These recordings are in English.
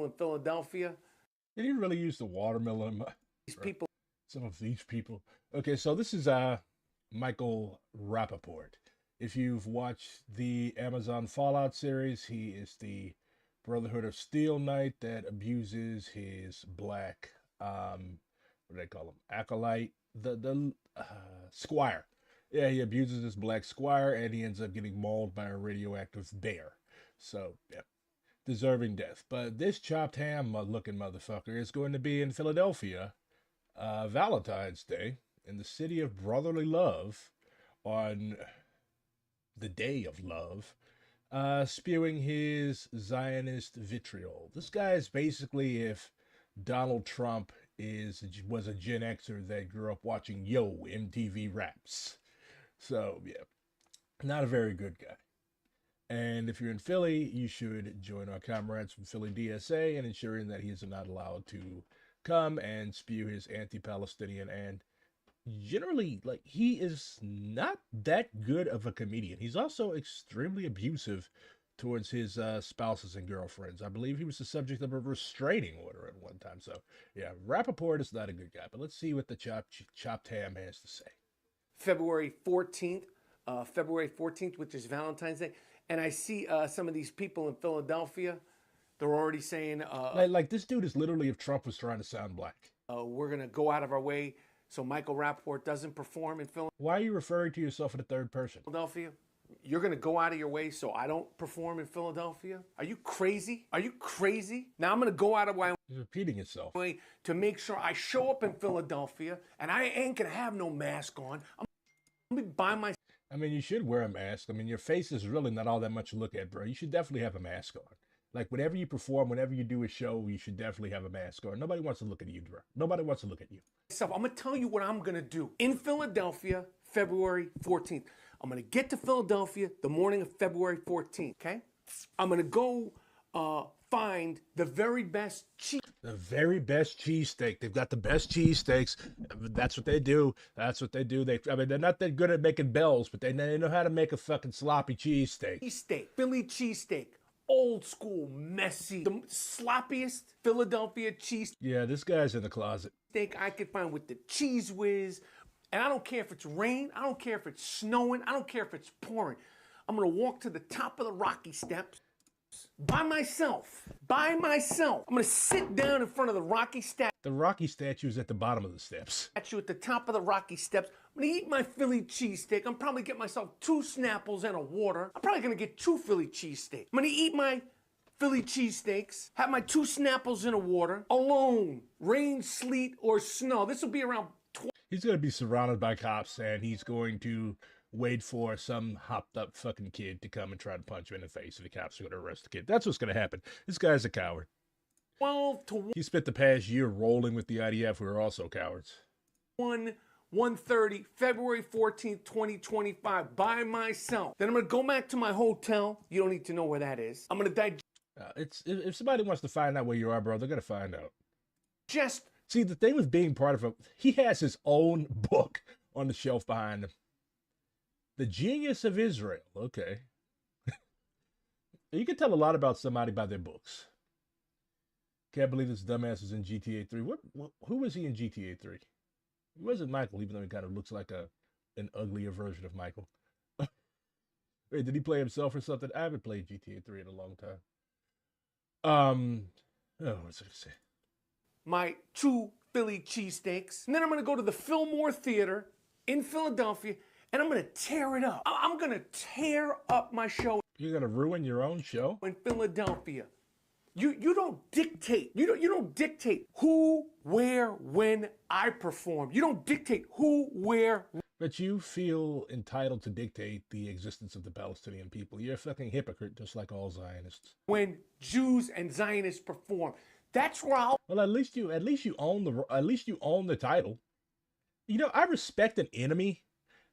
in Philadelphia. Did he really use the watermelon? These people. Some of these people. Okay, so this is Michael Rapaport. If you've watched the Amazon Fallout series, he is the Brotherhood of Steel Knight that abuses his black, what do they call him? Acolyte, the squire. Yeah, he abuses his black squire, and he ends up getting mauled by a radioactive bear. So, yeah, deserving death. But this chopped ham looking motherfucker is going to be in Philadelphia, Valentine's Day, in the city of brotherly love, on the day of love, spewing his Zionist vitriol. This guy is basically if Donald Trump was a Gen Xer that grew up watching MTV Raps. So, yeah, not a very good guy. And if you're in Philly, you should join our comrades from Philly DSA in ensuring that he is not allowed to come and spew his anti-Palestinian and generally, like, he is not that good of a comedian. He's also extremely abusive towards his spouses and girlfriends. I believe he was the subject of a restraining order at one time. So, yeah, Rapaport is not a good guy. But let's see what the chopped ham has to say. February 14th, which is Valentine's Day. And I see some of these people in Philadelphia. They're already saying... like this dude is literally if Trump was trying to sound black. We're going to go out of our way so Michael Rapaport doesn't perform in Philadelphia. Why are you referring to yourself in the third person? Philadelphia? You're going to go out of your way so I don't perform in Philadelphia? Are you crazy? Are you crazy? Now I'm going to go out of my He's repeating himself. way to make sure I show up in Philadelphia and I ain't going to have no mask on. I'm going to be by myself. I mean, you should wear a mask. I mean, your face is really not all that much to look at, bro. You should definitely have a mask on. Like, whenever you perform, whenever you do a show, you should definitely have a mask on. Nobody wants to look at you, bro. Nobody wants to look at you. I'm going to tell you what I'm going to do. In Philadelphia, February 14th. I'm going to get to Philadelphia the morning of February 14th, okay? I'm going to go find the very best cheese. The very best cheesesteak. They've got the best cheesesteaks. That's what they do. That's what they do. I mean, they're not that good at making bells, but they know how to make a fucking sloppy cheesesteak. Cheesesteak. Philly cheesesteak. Old school, messy. The sloppiest Philadelphia cheese. Yeah, this guy's in the closet. Steak I could find with the cheese whiz. And I don't care if it's rain. I don't care if it's snowing. I don't care if it's pouring. I'm going to walk to the top of the Rocky Steps by myself. By myself. I'm going to sit down in front of the Rocky statue. The Rocky statue is at the bottom of the steps. At the top of the Rocky Steps. I'm going to eat my Philly cheesesteak. I'm probably get myself 2 Snapples and a water. I'm probably going to get 2 Philly cheesesteaks. I'm going to eat my Philly cheesesteaks, have my 2 Snapples and a water, alone, rain, sleet, or snow. This will be around He's going to be surrounded by cops, and he's going to wait for some hopped-up fucking kid to come and try to punch him in the face, and the cops are going to arrest the kid. That's what's going to happen. This guy's a coward. 12 to 1. He spent the past year rolling with the IDF, who are also cowards. 1:30, February 14th, 2025, by myself. Then I'm going to go back to my hotel. You don't need to know where that is. I'm going to if somebody wants to find out where you are, bro, they're going to find out. Just... See, the thing with being part of he has his own book on the shelf behind him. The Genius of Israel. Okay. You can tell a lot about somebody by their books. Can't believe this dumbass is in GTA 3. Who was he in GTA 3? He wasn't Michael, even though he kind of looks like an uglier version of Michael. Wait, did he play himself or something? I haven't played GTA 3 in a long time. What's I going to say? My 2 Philly cheesesteaks. And then I'm going to go to the Fillmore Theater in Philadelphia, and I'm going to tear it up. I'm going to tear up my show. You're going to ruin your own show? In Philadelphia. You don't dictate. You don't dictate who, where, when I perform. You don't dictate who, where. But you feel entitled to dictate the existence of the Palestinian people. You're a fucking hypocrite, just like all Zionists. When Jews and Zionists perform. That's where I'll... Well, at least you own the title. You know, I respect an enemy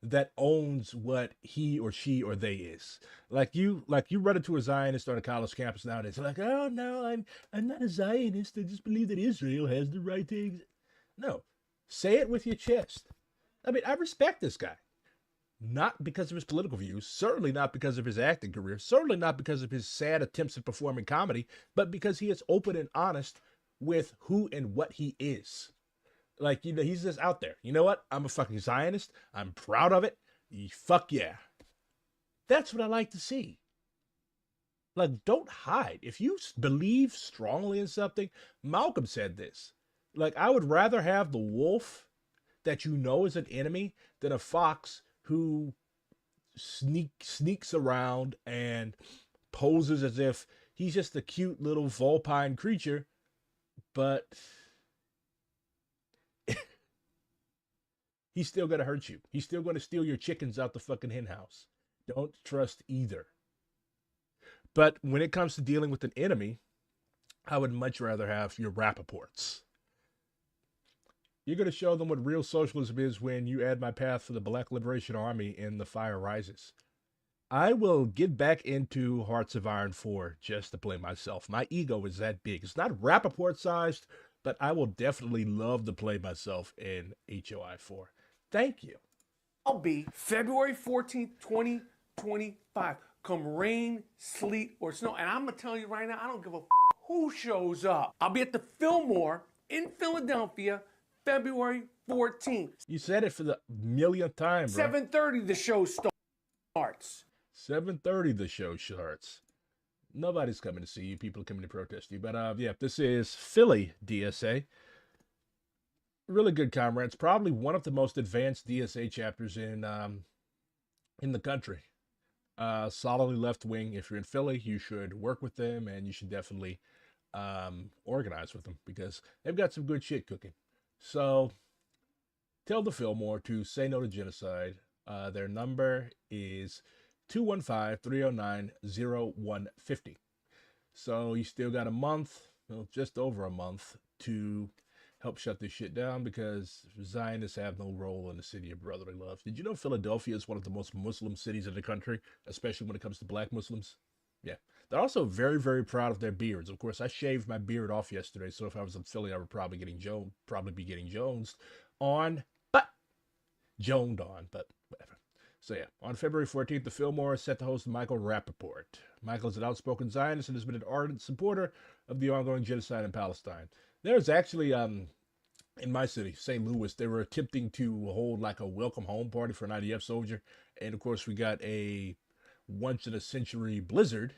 that owns what he or she or they is. Like you run into a Zionist on a college campus nowadays. They're like, oh no, I'm not a Zionist. I just believe that Israel has the right to exist. No, say it with your chest. I mean, I respect this guy. not because of his political views, certainly not because of his acting career, certainly not because of his sad attempts at performing comedy, but because he is open and honest with who and what he is. Like, he's just out there. You know what? I'm a fucking Zionist. I'm proud of it. Fuck yeah. That's what I like to see. Like, don't hide. If you believe strongly in something, Malcolm said this. Like, I would rather have the wolf that you know is an enemy than a fox who sneaks around and poses as if he's just a cute little vulpine creature, but he's still going to hurt you. He's still going to steal your chickens out the fucking hen house. Don't trust either. But when it comes to dealing with an enemy, I would much rather have your Rapaports. You're going to show them what real socialism is when you add my path for the Black Liberation Army in The Fire Rises. I will get back into Hearts of Iron 4 just to play myself. My ego is that big. It's not Rapaport sized, but I will definitely love to play myself in HOI 4. Thank you. I'll be February 14th, 2025. Come rain, sleet, or snow. And I'm going to tell you right now, I don't give a who shows up. I'll be at the Fillmore in Philadelphia, February 14th. You said it for the millionth time, bro. 7:30 the show starts. 7:30 the show starts. Nobody's coming to see you. People are coming to protest you. But yeah, this is Philly DSA. Really good comrades. Probably one of the most advanced DSA chapters in the country. Solidly left wing. If you're in Philly, you should work with them, and you should definitely organize with them because they've got some good shit cooking. So tell the Fillmore to say no to genocide. Their number is 215-309-0150. So you still got a month, well, just over a month, to help shut this shit down because Zionists have no role in the city of brotherly love. Did you know Philadelphia is one of the most Muslim cities in the country, especially when it comes to black Muslims? Yeah. They're also very, very proud of their beards. Of course, I shaved my beard off yesterday, so if I was in Philly, I would probably be getting jonesed on, but joned on, but whatever. So yeah, on February 14th, the Fillmore is set to host Michael Rapaport. Michael is an outspoken Zionist and has been an ardent supporter of the ongoing genocide in Palestine. There's actually, in my city, St. Louis, they were attempting to hold like a welcome home party for an IDF soldier. And of course, we got a once-in-a-century blizzard.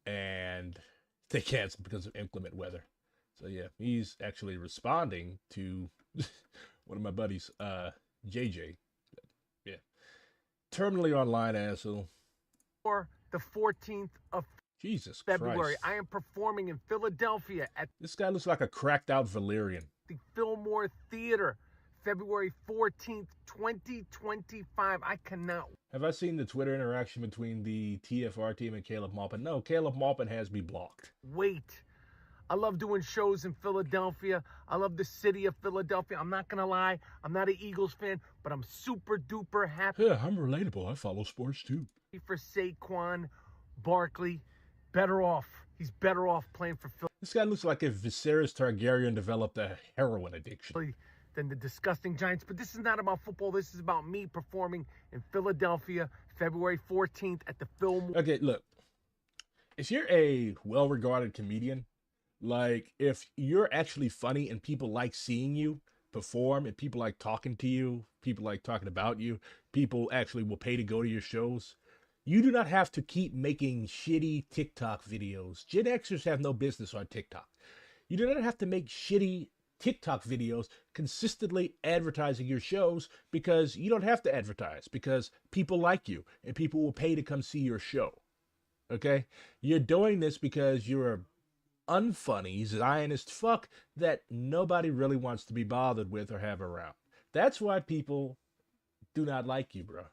And they canceled because of inclement weather. So yeah, he's actually responding to one of my buddies, JJ. Yeah. Terminally online, asshole. For the 14th of Jesus February, Christ. I am performing in Philadelphia at This guy looks like a cracked out Valerian. the Fillmore Theater, February 14th, 2025. I cannot. Have I seen the Twitter interaction between the TFR team and Caleb Maupin? No, Caleb Maupin has me blocked. Wait. I love doing shows in Philadelphia. I love the city of Philadelphia. I'm not going to lie. I'm not an Eagles fan, but I'm super duper happy. Yeah, I'm relatable. I follow sports too. For Saquon Barkley. Better off. He's better off playing for Philly. This guy looks like if Viserys Targaryen developed a heroin addiction. Than the disgusting Giants. But this is not about football. This is about me performing in Philadelphia, February 14th at the Fillmore. Okay, look. If you're a well-regarded comedian, like if you're actually funny and people like seeing you perform and people like talking to you, people like talking about you, people actually will pay to go to your shows, you do not have to keep making shitty TikTok videos. Gen Xers have no business on TikTok. You do not have to make shitty TikTok videos consistently advertising your shows because you don't have to advertise because people like you and people will pay to come see your show. Okay? You're doing this because you're a unfunny Zionist fuck that nobody really wants to be bothered with or have around. That's why people do not like you, bro.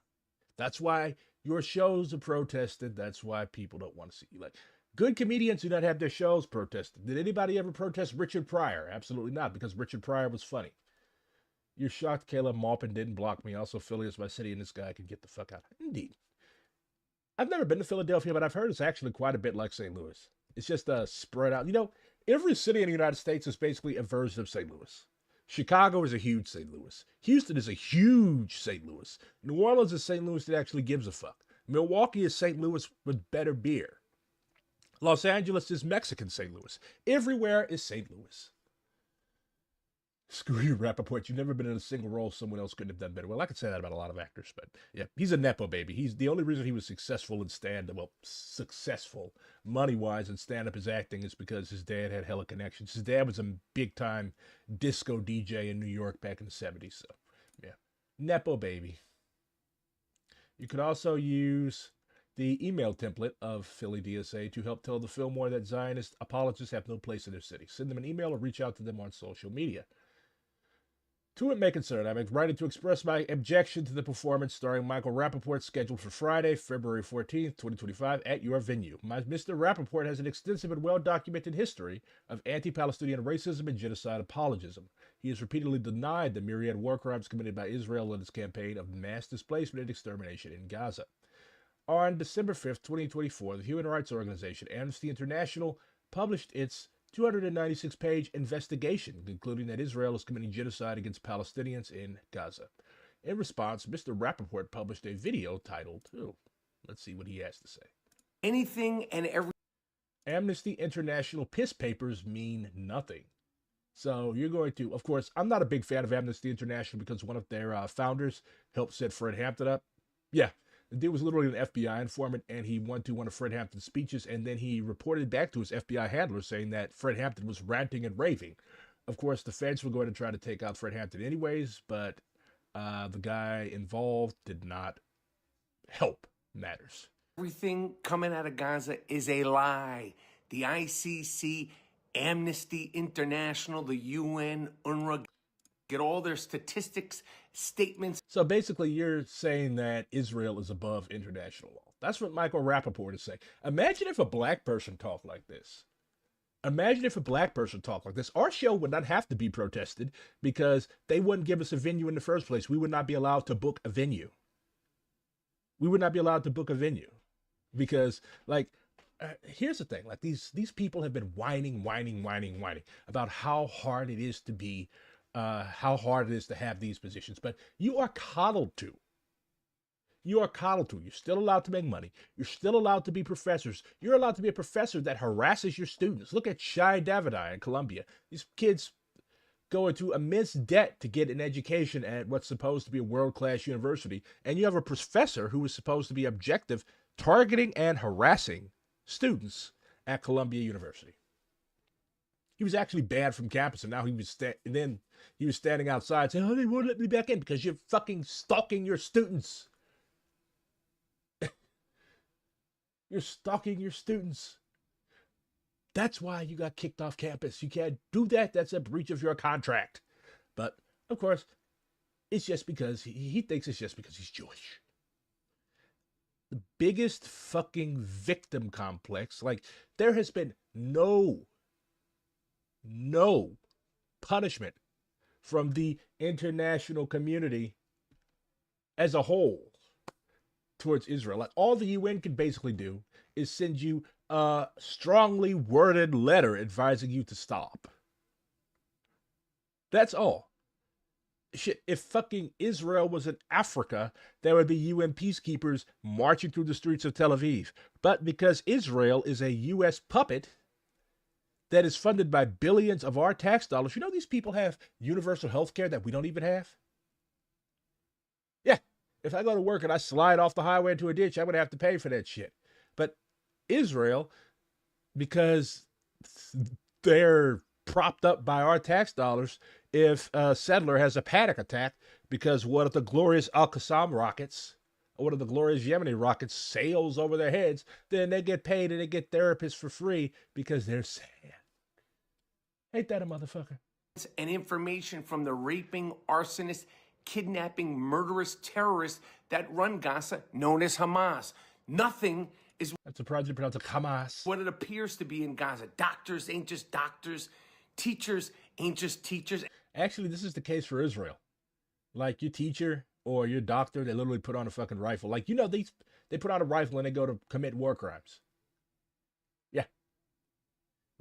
That's why your shows are protested. That's why people don't want to see you. Like, good comedians do not have their shows protested. Did anybody ever protest Richard Pryor? Absolutely not, because Richard Pryor was funny. You're shocked Caleb Maupin didn't block me. Also, Philly is my city, and this guy can get the fuck out. Indeed. I've never been to Philadelphia, but I've heard it's actually quite a bit like St. Louis. It's just spread out. You know, every city in the United States is basically a version of St. Louis. Chicago is a huge St. Louis. Houston is a huge St. Louis. New Orleans is St. Louis that actually gives a fuck. Milwaukee is St. Louis with better beer. Los Angeles is Mexican St. Louis. Everywhere is St. Louis. Screw you, Rapaport. You've never been in a single role someone else couldn't have done better. Well, I could say that about a lot of actors, but yeah, he's a Nepo baby. He's the only reason he was successful in stand-up, well, successful money-wise in stand-up is acting is because his dad had hella connections. His dad was a big-time disco DJ in New York back in the 70s, so yeah. Nepo baby. You could also use the email template of Philly DSA to help tell the Fillmore that Zionist apologists have no place in their city. Send them an email or reach out to them on social media. To it may concern, I'm writing to express my objection to the performance starring Michael Rapaport scheduled for Friday, February 14th, 2025 at your venue. Mr. Rapaport has an extensive and well-documented history of anti-Palestinian racism and genocide apologism. He has repeatedly denied the myriad war crimes committed by Israel in its campaign of mass displacement and extermination in Gaza. On December 5th, 2024, the human rights organization Amnesty International published its 296-page investigation, concluding that Israel is committing genocide against Palestinians in Gaza. In response, Mr. Rapaport published a video titled, let's see what he has to say. Anything and everything. Amnesty International piss papers mean nothing. So you're going to, of course, I'm not a big fan of Amnesty International because one of their founders helped set Fred Hampton up. Yeah. The dude was literally an FBI informant, and he went to one of Fred Hampton's speeches, and then he reported back to his FBI handler saying that Fred Hampton was ranting and raving. Of course, the feds were going to try to take out Fred Hampton anyways, but the guy involved did not help matters. Everything coming out of Gaza is a lie. The ICC, Amnesty International, the UN, UNRWA, get all their statistics, statements. So basically, you're saying that Israel is above international law. That's what Michael Rapaport is saying. Imagine if a black person talked like this. Imagine if a black person talked like this. Our show would not have to be protested because they wouldn't give us a venue in the first place. We would not be allowed to book a venue. We would not be allowed to book a venue because, here's the thing. Like these people have been whining about how hard it is to be. How hard it is to have these positions, but you are coddled to. You are coddled to. You're still allowed to make money. You're still allowed to be professors. You're allowed to be a professor that harasses your students. Look at Shai Davidi in Columbia. These kids go into immense debt to get an education at what's supposed to be a world-class university, and you have a professor who is supposed to be objective, targeting and harassing students at Columbia University. He was actually banned from campus, and now he was standing outside saying, "Oh, they won't let me back in because you're fucking stalking your students." You're stalking your students. That's why you got kicked off campus. You can't do that. That's a breach of your contract. But of course, it's just because he thinks it's just because he's Jewish. The biggest fucking victim complex. Like, there has been no punishment from the international community as a whole towards Israel. Like, all the UN can basically do is send you a strongly worded letter advising you to stop. That's all. Shit, if fucking Israel was in Africa, there would be UN peacekeepers marching through the streets of Tel Aviv. But because Israel is a US puppet that is funded by billions of our tax dollars, you know these people have universal health care that we don't even have? Yeah, if I go to work and I slide off the highway into a ditch, I'm going to have to pay for that shit. But Israel, because they're propped up by our tax dollars, if a settler has a panic attack because one of the glorious Al-Qassam rockets, or one of the glorious Yemeni rockets sails over their heads, then they get paid and they get therapists for free because they're sad. Ain't that a motherfucker? And information from the raping, arsonist, kidnapping, murderous terrorists that run Gaza, known as Hamas. Nothing is... That's a project pronounced Hamas. ...what it appears to be in Gaza. Doctors ain't just doctors. Teachers ain't just teachers. Actually, this is the case for Israel. Like, your teacher or your doctor, they literally put on a fucking rifle. Like, you know, they put on a rifle and they go to commit war crimes. Yeah.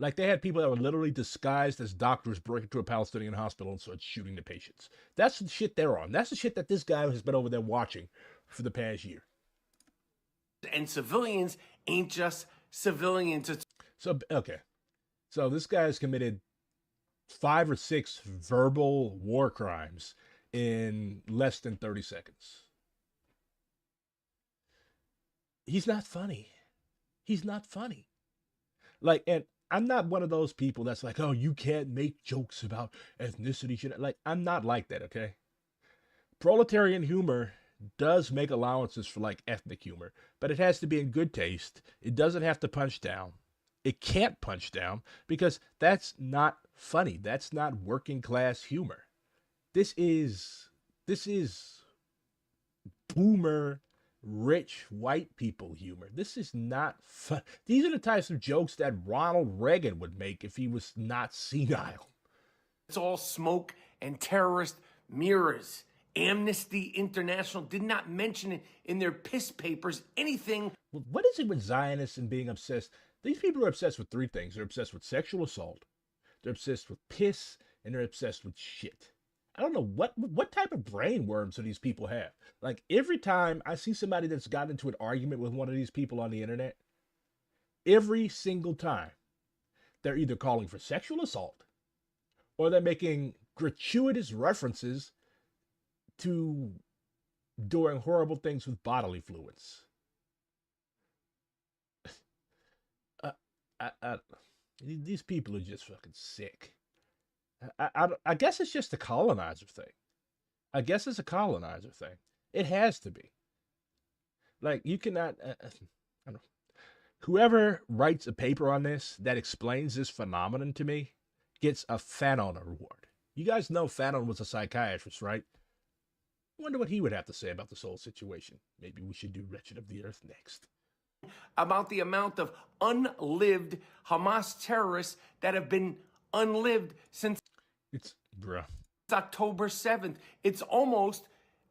Like, they had people that were literally disguised as doctors break into a Palestinian hospital and start shooting the patients. That's the shit they're on. That's the shit that this guy has been over there watching for the past year. And civilians ain't just civilians. So, okay. So this guy has committed 5 or 6 verbal war crimes in less than 30 seconds. He's not funny. He's not funny. Like, and I'm not one of those people that's like, oh, you can't make jokes about ethnicity shit. Like, I'm not like that, okay? Proletarian humor does make allowances for like ethnic humor, but it has to be in good taste. It doesn't have to punch down. It can't punch down because that's not funny. That's not working class humor. This is boomer rich white people humor. This is not fun. These are the types of jokes that Ronald Reagan would make if he was not senile. It's all smoke and terrorist mirrors. Amnesty International did not mention it in their piss papers anything. What is it with Zionists and being obsessed? These people are obsessed with 3 things. They're obsessed with sexual assault, they're obsessed with piss, and they're obsessed with shit. I don't know what type of brain worms do these people have. Like, every time I see somebody that's gotten into an argument with one of these people on the internet, every single time, they're either calling for sexual assault or they're making gratuitous references to doing horrible things with bodily fluids. These people are just fucking sick. I guess it's just a colonizer thing. I guess it's a colonizer thing. It has to be. Like, you cannot. I don't know. Whoever writes a paper on this that explains this phenomenon to me gets a Fanon award. You guys know Fanon was a psychiatrist, right? I wonder what he would have to say about this whole situation. Maybe we should do Wretched of the Earth next. About the amount of unlived Hamas terrorists that have been unlived since October 7th. It's almost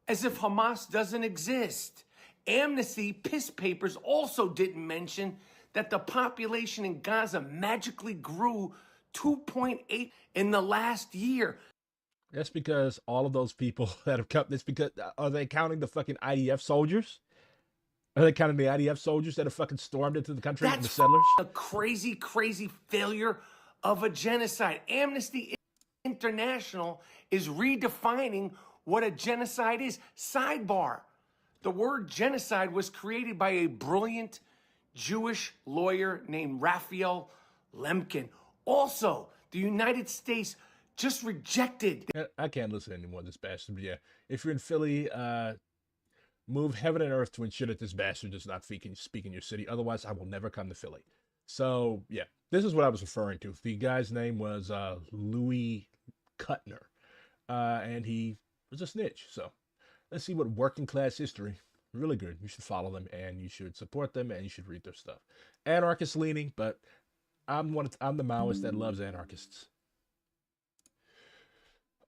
as if Hamas doesn't exist. Amnesty piss papers also didn't mention that the population in Gaza magically grew 2.8 in the last year. That's because all of those people that have come, that's because, are they counting the fucking IDF soldiers? Are they counting the IDF soldiers that have fucking stormed into the country and the settlers? A crazy, crazy failure of a genocide. Amnesty International is redefining what a genocide is. Sidebar. The word genocide was created by a brilliant Jewish lawyer named Raphael Lemkin. Also, the United States just rejected. I can't listen anymore to this bastard, but yeah. If you're in Philly, move heaven and earth to ensure that this bastard does not speak in your city. Otherwise, I will never come to Philly. So, yeah, this is what I was referring to. The guy's name was Louis Kuttner, and he was a snitch. So, let's see what working class history. Really good. You should follow them, and you should support them, and you should read their stuff. Anarchist leaning, but I'm the Maoist that loves anarchists.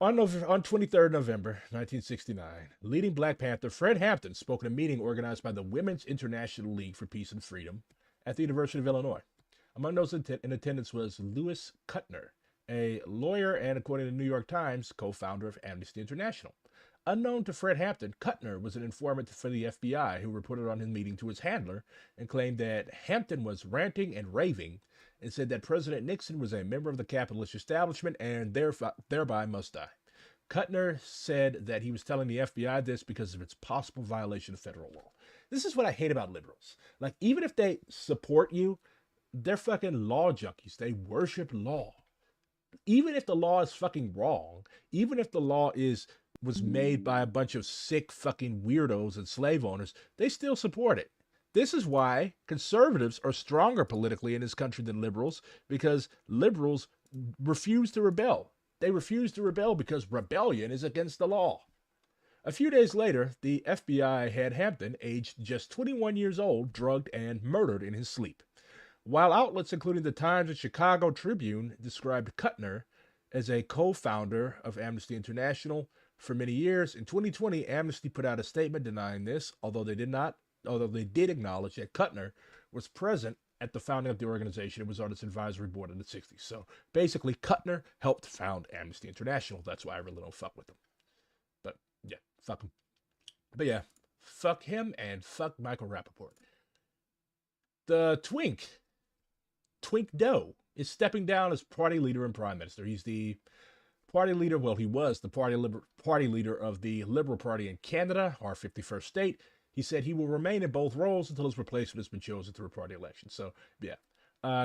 On 23rd November 1969, leading Black Panther Fred Hampton spoke at a meeting organized by the Women's International League for Peace and Freedom at the University of Illinois. Among those in attendance was Louis Kuttner, a lawyer and, according to the New York Times, co-founder of Amnesty International. Unknown to Fred Hampton, Kuttner was an informant for the FBI who reported on his meeting to his handler and claimed that Hampton was ranting and raving and said that President Nixon was a member of the capitalist establishment and thereby must die. Kuttner said that he was telling the FBI this because of its possible violation of federal law. This is what I hate about liberals. Like, even if they support you, they're fucking law junkies. They worship law. Even if the law is fucking wrong, even if the law was made by a bunch of sick fucking weirdos and slave owners, they still support it. This is why conservatives are stronger politically in this country than liberals, because liberals refuse to rebel. They refuse to rebel because rebellion is against the law. A few days later, the FBI had Hampton, aged just 21 years old, drugged and murdered in his sleep. While outlets including the Times and Chicago Tribune described Kuttner as a co-founder of Amnesty International for many years, in 2020, Amnesty put out a statement denying this, although they did acknowledge that Kuttner was present at the founding of the organization and was on its advisory board in the 60s. So basically, Kuttner helped found Amnesty International. That's why I really don't fuck with them. But yeah, fuck him. But yeah, fuck him and fuck Michael Rapaport. The Twink Doe, is stepping down as party leader and prime minister. He's the party leader, well, he was the party leader of the Liberal Party in Canada, our 51st state. He said he will remain in both roles until his replacement has been chosen through a party election. So, yeah.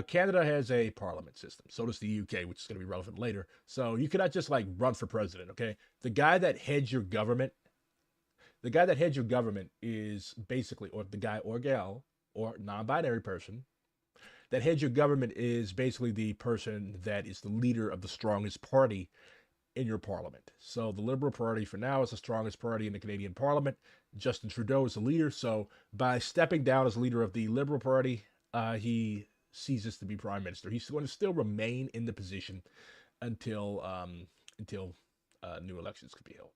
Canada has a parliament system. So does the UK, which is going to be relevant later. So you cannot just, like, run for president, okay? The guy that heads your government is basically, or the guy or gal, or non-binary person, that heads your government is basically the person that is the leader of the strongest party in your parliament. So the Liberal Party for now is the strongest party in the Canadian Parliament. Justin Trudeau is the leader. So by stepping down as leader of the Liberal Party, he ceases to be prime minister. He's going to still remain in the position until new elections could be held.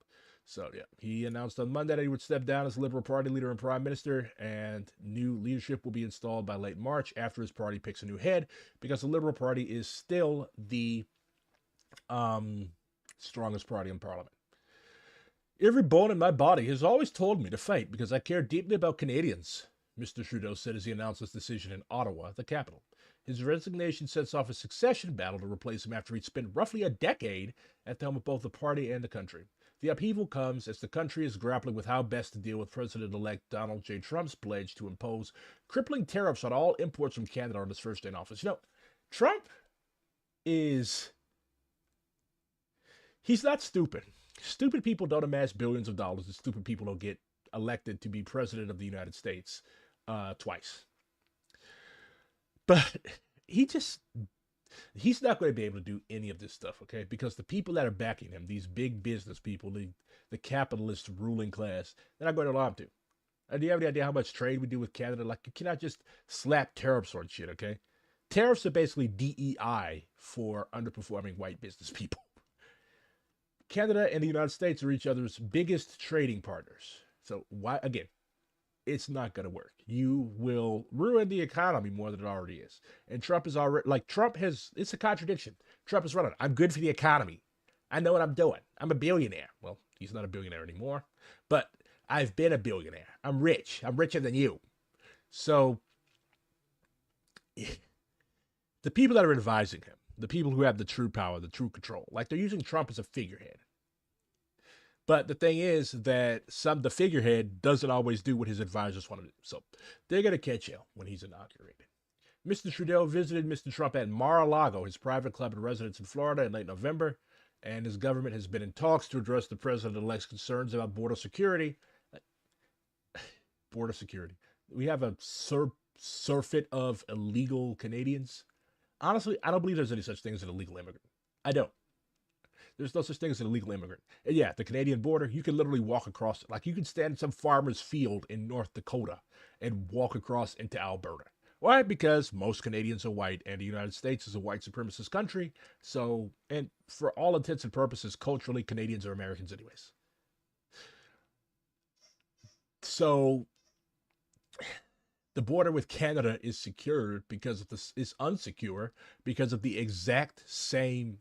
So yeah, he announced on Monday that he would step down as Liberal Party leader and prime minister, and new leadership will be installed by late March after his party picks a new head, because the Liberal Party is still the strongest party in Parliament. Every bone in my body has always told me to fight because I care deeply about Canadians, Mr. Trudeau said as he announced his decision in Ottawa, the capital. His resignation sets off a succession battle to replace him after he'd spent roughly a decade at the helm of both the party and the country. The upheaval comes as the country is grappling with how best to deal with President-elect Donald J. Trump's pledge to impose crippling tariffs on all imports from Canada on his first day in office. You know, Trump he's not stupid. Stupid people don't amass billions of dollars, and stupid people don't get elected to be president of the United States twice. But he's not going to be able to do any of this stuff, okay? Because the people that are backing him, these big business people, the capitalist ruling class, they're not going to allow him to. And do you have any idea how much trade we do with Canada? Like, you cannot just slap tariffs on shit, okay? Tariffs are basically DEI for underperforming white business people. Canada and the United States are each other's biggest trading partners. So why, again, it's not going to work. You will ruin the economy more than it already is. And Trump is already, it's a contradiction. Trump is running, I'm good for the economy. I know what I'm doing. I'm a billionaire. Well, he's not a billionaire anymore, but I've been a billionaire. I'm rich. I'm richer than you. So the people that are advising him, the people who have the true power, the true control, like, they're using Trump as a figurehead. But the thing is that the figurehead doesn't always do what his advisors want to do. So they're going to catch hell when he's inaugurated. Mr. Trudeau visited Mr. Trump at Mar-a-Lago, his private club and residence in Florida, in late November, and his government has been in talks to address the president-elect's concerns about border security. Border security. We have a surfeit of illegal Canadians. Honestly, I don't believe there's any such thing as an illegal immigrant. I don't. There's no such thing as an illegal immigrant. And yeah, the Canadian border, you can literally walk across it. Like, you can stand in some farmer's field in North Dakota and walk across into Alberta. Why? Because most Canadians are white, and the United States is a white supremacist country. So, and for all intents and purposes, culturally, Canadians are Americans anyways. So the border with Canada is secured because of this, is unsecure because of the exact same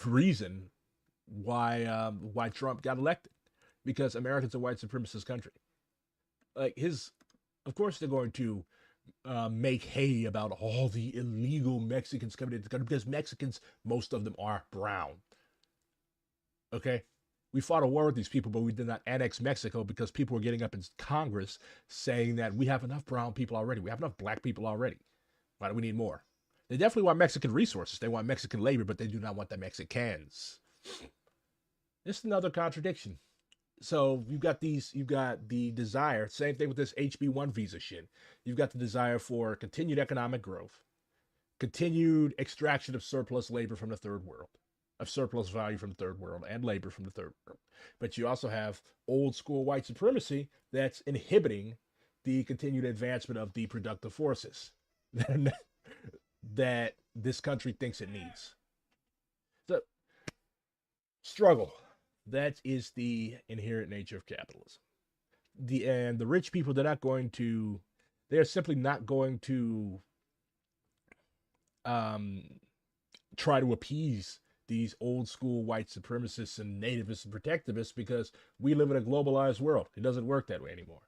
reason why Trump got elected, because America's a white supremacist country. Like, of course they're going to make hay about all the illegal Mexicans coming into the country, because Mexicans, most of them are brown. Okay? We fought a war with these people, but we did not annex Mexico because people were getting up in Congress saying that we have enough brown people already. We have enough black people already. Why do we need more? They definitely want Mexican resources. They want Mexican labor, but they do not want the Mexicans. It's another contradiction. So you've got the desire, same thing with this HB1 visa shit. You've got the desire for continued economic growth, continued extraction of surplus labor from the third world, of surplus value from the third world, and labor from the third world. But you also have old school white supremacy that's inhibiting the continued advancement of the productive forces that this country thinks it needs. So, struggle. That is the inherent nature of capitalism. The rich people, they're simply not going to um, try to appease these old school white supremacists and nativists and protectivists because we live in a globalized world. It doesn't work that way anymore.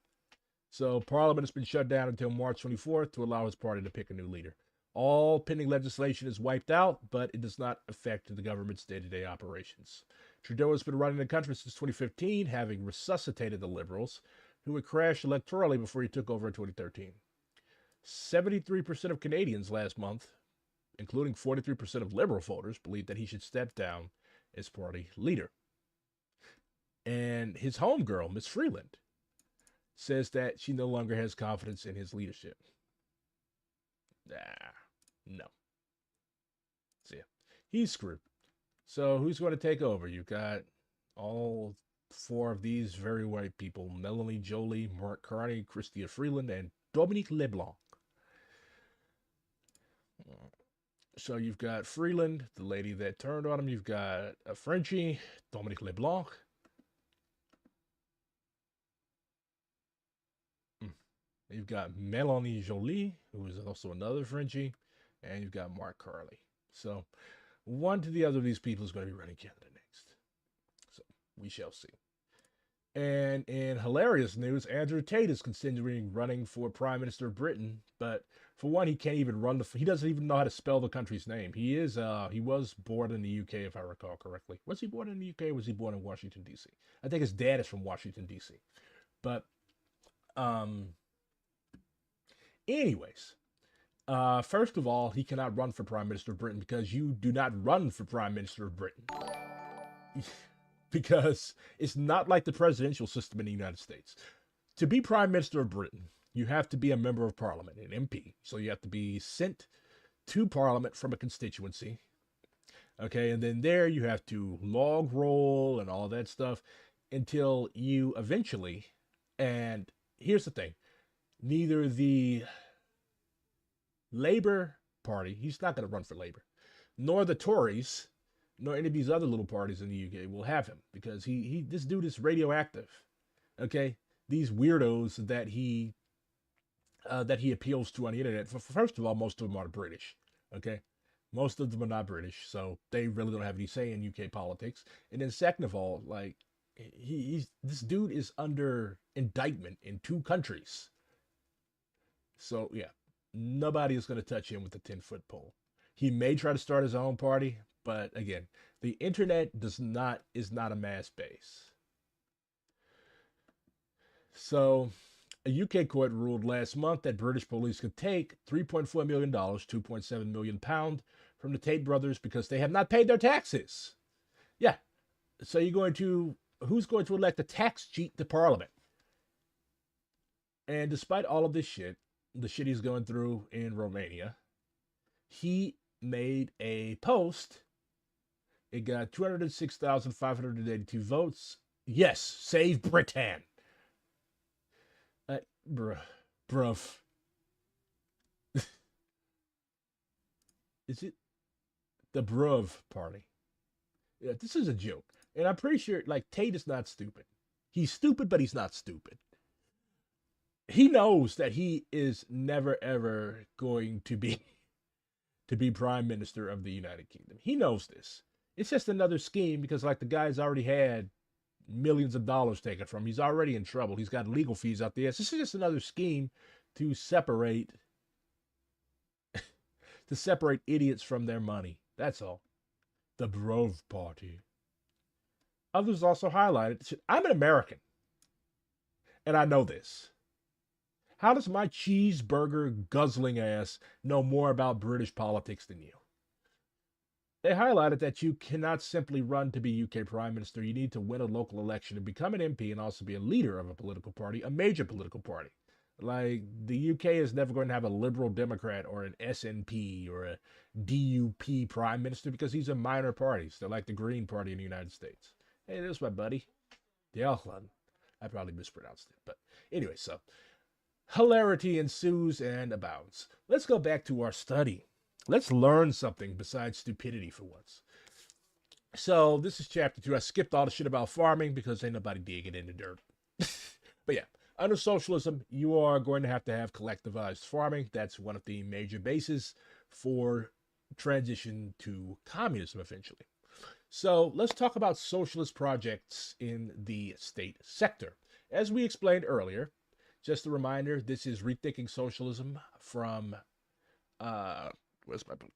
So Parliament has been shut down until March 24th to allow his party to pick a new leader. All pending legislation is wiped out, but it does not affect the government's day-to-day operations. Trudeau has been running the country since 2015, having resuscitated the Liberals, who had crashed electorally before he took over in 2013. 73% of Canadians last month, including 43% of Liberal voters, believed that he should step down as party leader. And his homegirl, Miss Freeland, says that she no longer has confidence in his leadership. No. So yeah, he's screwed. So who's going to take over? You've got all four of these very white people: Melanie Joly, Mark Carney, Chrystia Freeland, and Dominique LeBlanc. So you've got Freeland, the lady that turned on him. You've got a Frenchie, Dominique LeBlanc. You've got Melanie Joly, who is also another Frenchie, and you've got Mark Carney. So one to the other of these people is going to be running Canada next. So we shall see. And in hilarious news, Andrew Tate is considering running for Prime Minister of Britain, but for one, he can't even run he doesn't even know how to spell the country's name. He was born in the UK, if I recall correctly. Was he born in the UK or was he born in Washington, D.C.? I think his dad is from Washington, D.C. But, anyways, first of all, he cannot run for Prime Minister of Britain because you do not run for Prime Minister of Britain. Because it's not like the presidential system in the United States. To be Prime Minister of Britain, you have to be a member of Parliament, an MP. So you have to be sent to Parliament from a constituency. Okay, and then there you have to log roll and all that stuff until you eventually, and here's the thing, neither the Labour Party, he's not going to run for Labour, nor the Tories, nor any of these other little parties in the UK will have him because this dude is radioactive. Okay, these weirdos that he appeals to on the internet. First of all, most of them are British. Okay, most of them are not British, so they really don't have any say in UK politics. And then second of all, like this dude is under indictment in 2 countries. So yeah, nobody is going to touch him with a 10-foot pole. He may try to start his own party. But again, the internet is not a mass base. So a UK court ruled last month that British police could take $3.4 million, £2.7 million from the Tate brothers because they have not paid their taxes. Yeah. So who's going to elect a tax cheat to Parliament? And despite all of this shit, the shit he's going through in Romania, he made a post. It got 206,582 votes. Yes, save Britain. Bruv. Is it the Bruv party? Yeah, this is a joke. And I'm pretty sure, like, Tate is not stupid. He's stupid, but he's not stupid. He knows that he is never, ever going to be Prime Minister of the United Kingdom. He knows this. It's just another scheme because, like, the guy's already had millions of dollars taken from him. He's already in trouble. He's got legal fees out there. This is just another scheme to separate idiots from their money. That's all. The Brove Party. Others also highlighted, I'm an American, and I know this. How does my cheeseburger guzzling ass know more about British politics than you? They highlighted that you cannot simply run to be UK Prime Minister. You need to win a local election and become an MP and also be a leader of a political party, a major political party. Like, the UK is never going to have a Liberal Democrat or an SNP or a DUP Prime Minister because these are minor parties. They're like the Green Party in the United States. Hey, there's my buddy. Dialhan. I probably mispronounced it. But anyway, so hilarity ensues and abounds. Let's go back to our study. Let's learn something besides stupidity for once. So this is chapter 2. I skipped all the shit about farming because ain't nobody digging in the dirt. But yeah, under socialism, you are going to have collectivized farming. That's one of the major bases for transition to communism eventually. So let's talk about socialist projects in the state sector. As we explained earlier, just a reminder, this is Rethinking Socialism from, where's my book?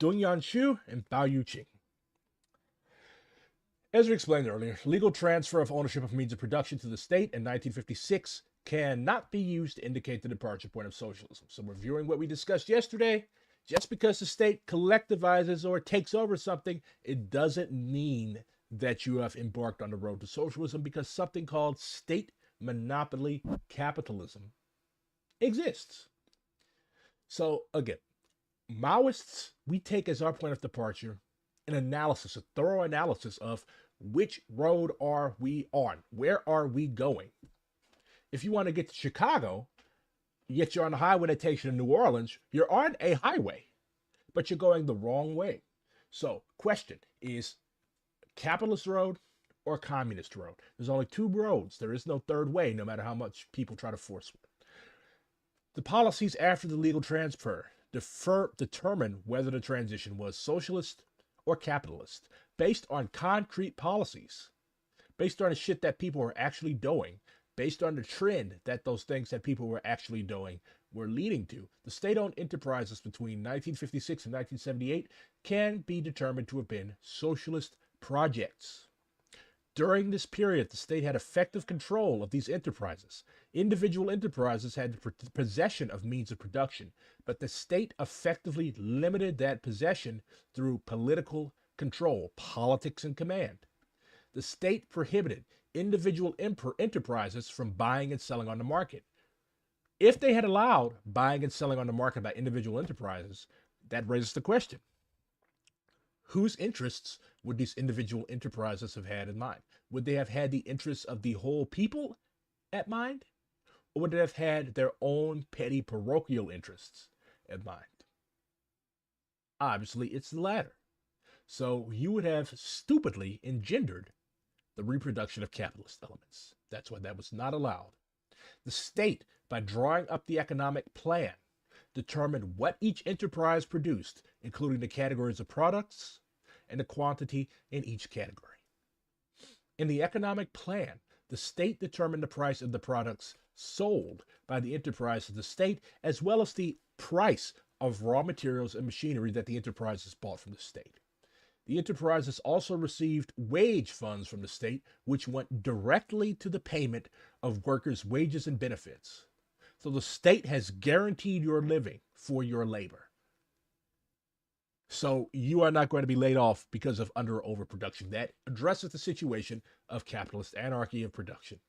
Dongyan Shu and Bao Yuqing. As we explained earlier, legal transfer of ownership of means of production to the state in 1956 cannot be used to indicate the departure point of socialism. So, reviewing what we discussed yesterday, just because the state collectivizes or takes over something, it doesn't mean that you have embarked on the road to socialism, because something called state monopoly capitalism exists. So, again, Maoists, we take as our point of departure an analysis, a thorough analysis of which road are we on? Where are we going? If you want to get to Chicago, yet you're on a highway that takes you to New Orleans, you're on a highway, but you're going the wrong way. So, question is, capitalist road or communist road? There's only two roads. There is no third way, no matter how much people try to force it. The policies after the legal transfer determine whether the transition was socialist or capitalist, based on concrete policies, based on the shit that people were actually doing, based on the trend that those things that people were actually doing were leading to. The state-owned enterprises between 1956 and 1978 can be determined to have been socialist projects. During this period, the state had effective control of these enterprises. Individual enterprises had possession of means of production, but the state effectively limited that possession through political control, politics, and command. The state prohibited individual enterprises from buying and selling on the market. If they had allowed buying and selling on the market by individual enterprises, that raises the question: whose interests would these individual enterprises have had in mind? Would they have had the interests of the whole people at mind? Or would they have had their own petty parochial interests at mind? Obviously, it's the latter. So you would have stupidly engendered the reproduction of capitalist elements. That's why that was not allowed. The state, by drawing up the economic plan, determined what each enterprise produced, including the categories of products and the quantity in each category. In the economic plan, the state determined the price of the products sold by the enterprise of the state, as well as the price of raw materials and machinery that the enterprises bought from the state. The enterprises also received wage funds from the state, which went directly to the payment of workers' wages and benefits. So the state has guaranteed your living for your labor. So you are not going to be laid off because of under or overproduction. That addresses the situation of capitalist anarchy of production.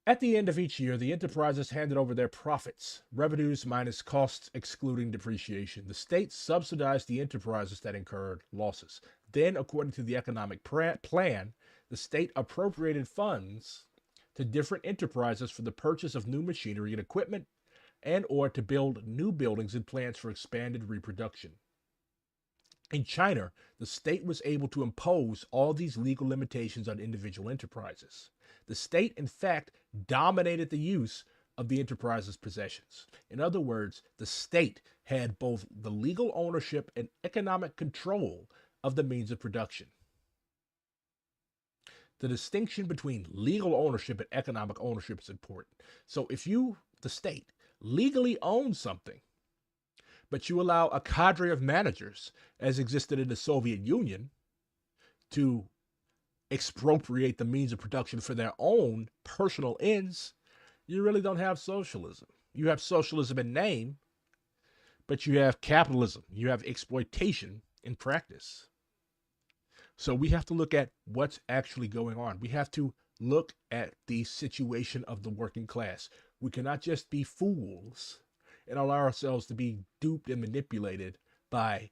At the end of each year, the enterprises handed over their profits, revenues minus costs excluding depreciation. The state subsidized the enterprises that incurred losses. Then, according to the economic plan, the state appropriated funds to different enterprises for the purchase of new machinery and equipment, and or to build new buildings and plants for expanded reproduction. In China, the state was able to impose all these legal limitations on individual enterprises. The state, in fact, dominated the use of the enterprise's possessions. In other words, the state had both the legal ownership and economic control of the means of production. The distinction between legal ownership and economic ownership is important. So if you, the state, legally own something, but you allow a cadre of managers, as existed in the Soviet Union, to expropriate the means of production for their own personal ends, you really don't have socialism. You have socialism in name, but you have capitalism. You have exploitation in practice. So we have to look at what's actually going on. We have to look at the situation of the working class. We cannot just be fools and allow ourselves to be duped and manipulated by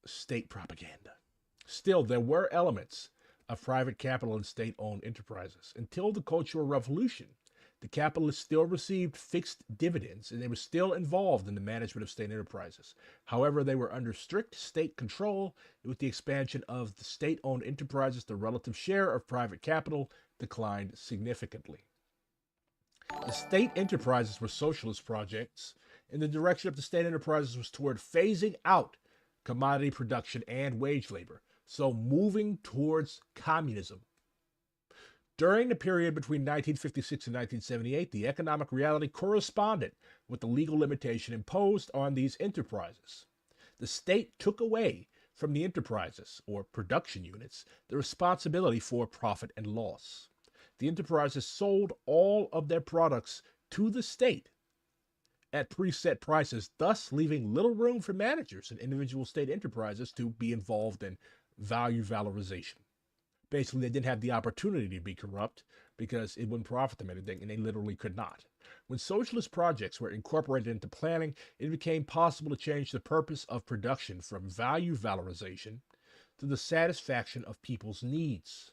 state propaganda. Still, there were elements of private capital and state-owned enterprises. Until the Cultural Revolution, the capitalists still received fixed dividends, and they were still involved in the management of state enterprises. However, they were under strict state control. With the expansion of the state-owned enterprises, the relative share of private capital declined significantly. The state enterprises were socialist projects, and the direction of the state enterprises was toward phasing out commodity production and wage labor, so moving towards communism. During the period between 1956 and 1978, the economic reality corresponded with the legal limitation imposed on these enterprises. The state took away from the enterprises, or production units, the responsibility for profit and loss. The enterprises sold all of their products to the state at preset prices, thus leaving little room for managers and individual state enterprises to be involved in value valorization. Basically, they didn't have the opportunity to be corrupt because it wouldn't profit them anything, and they literally could not. When socialist projects were incorporated into planning, it became possible to change the purpose of production from value valorization to the satisfaction of people's needs.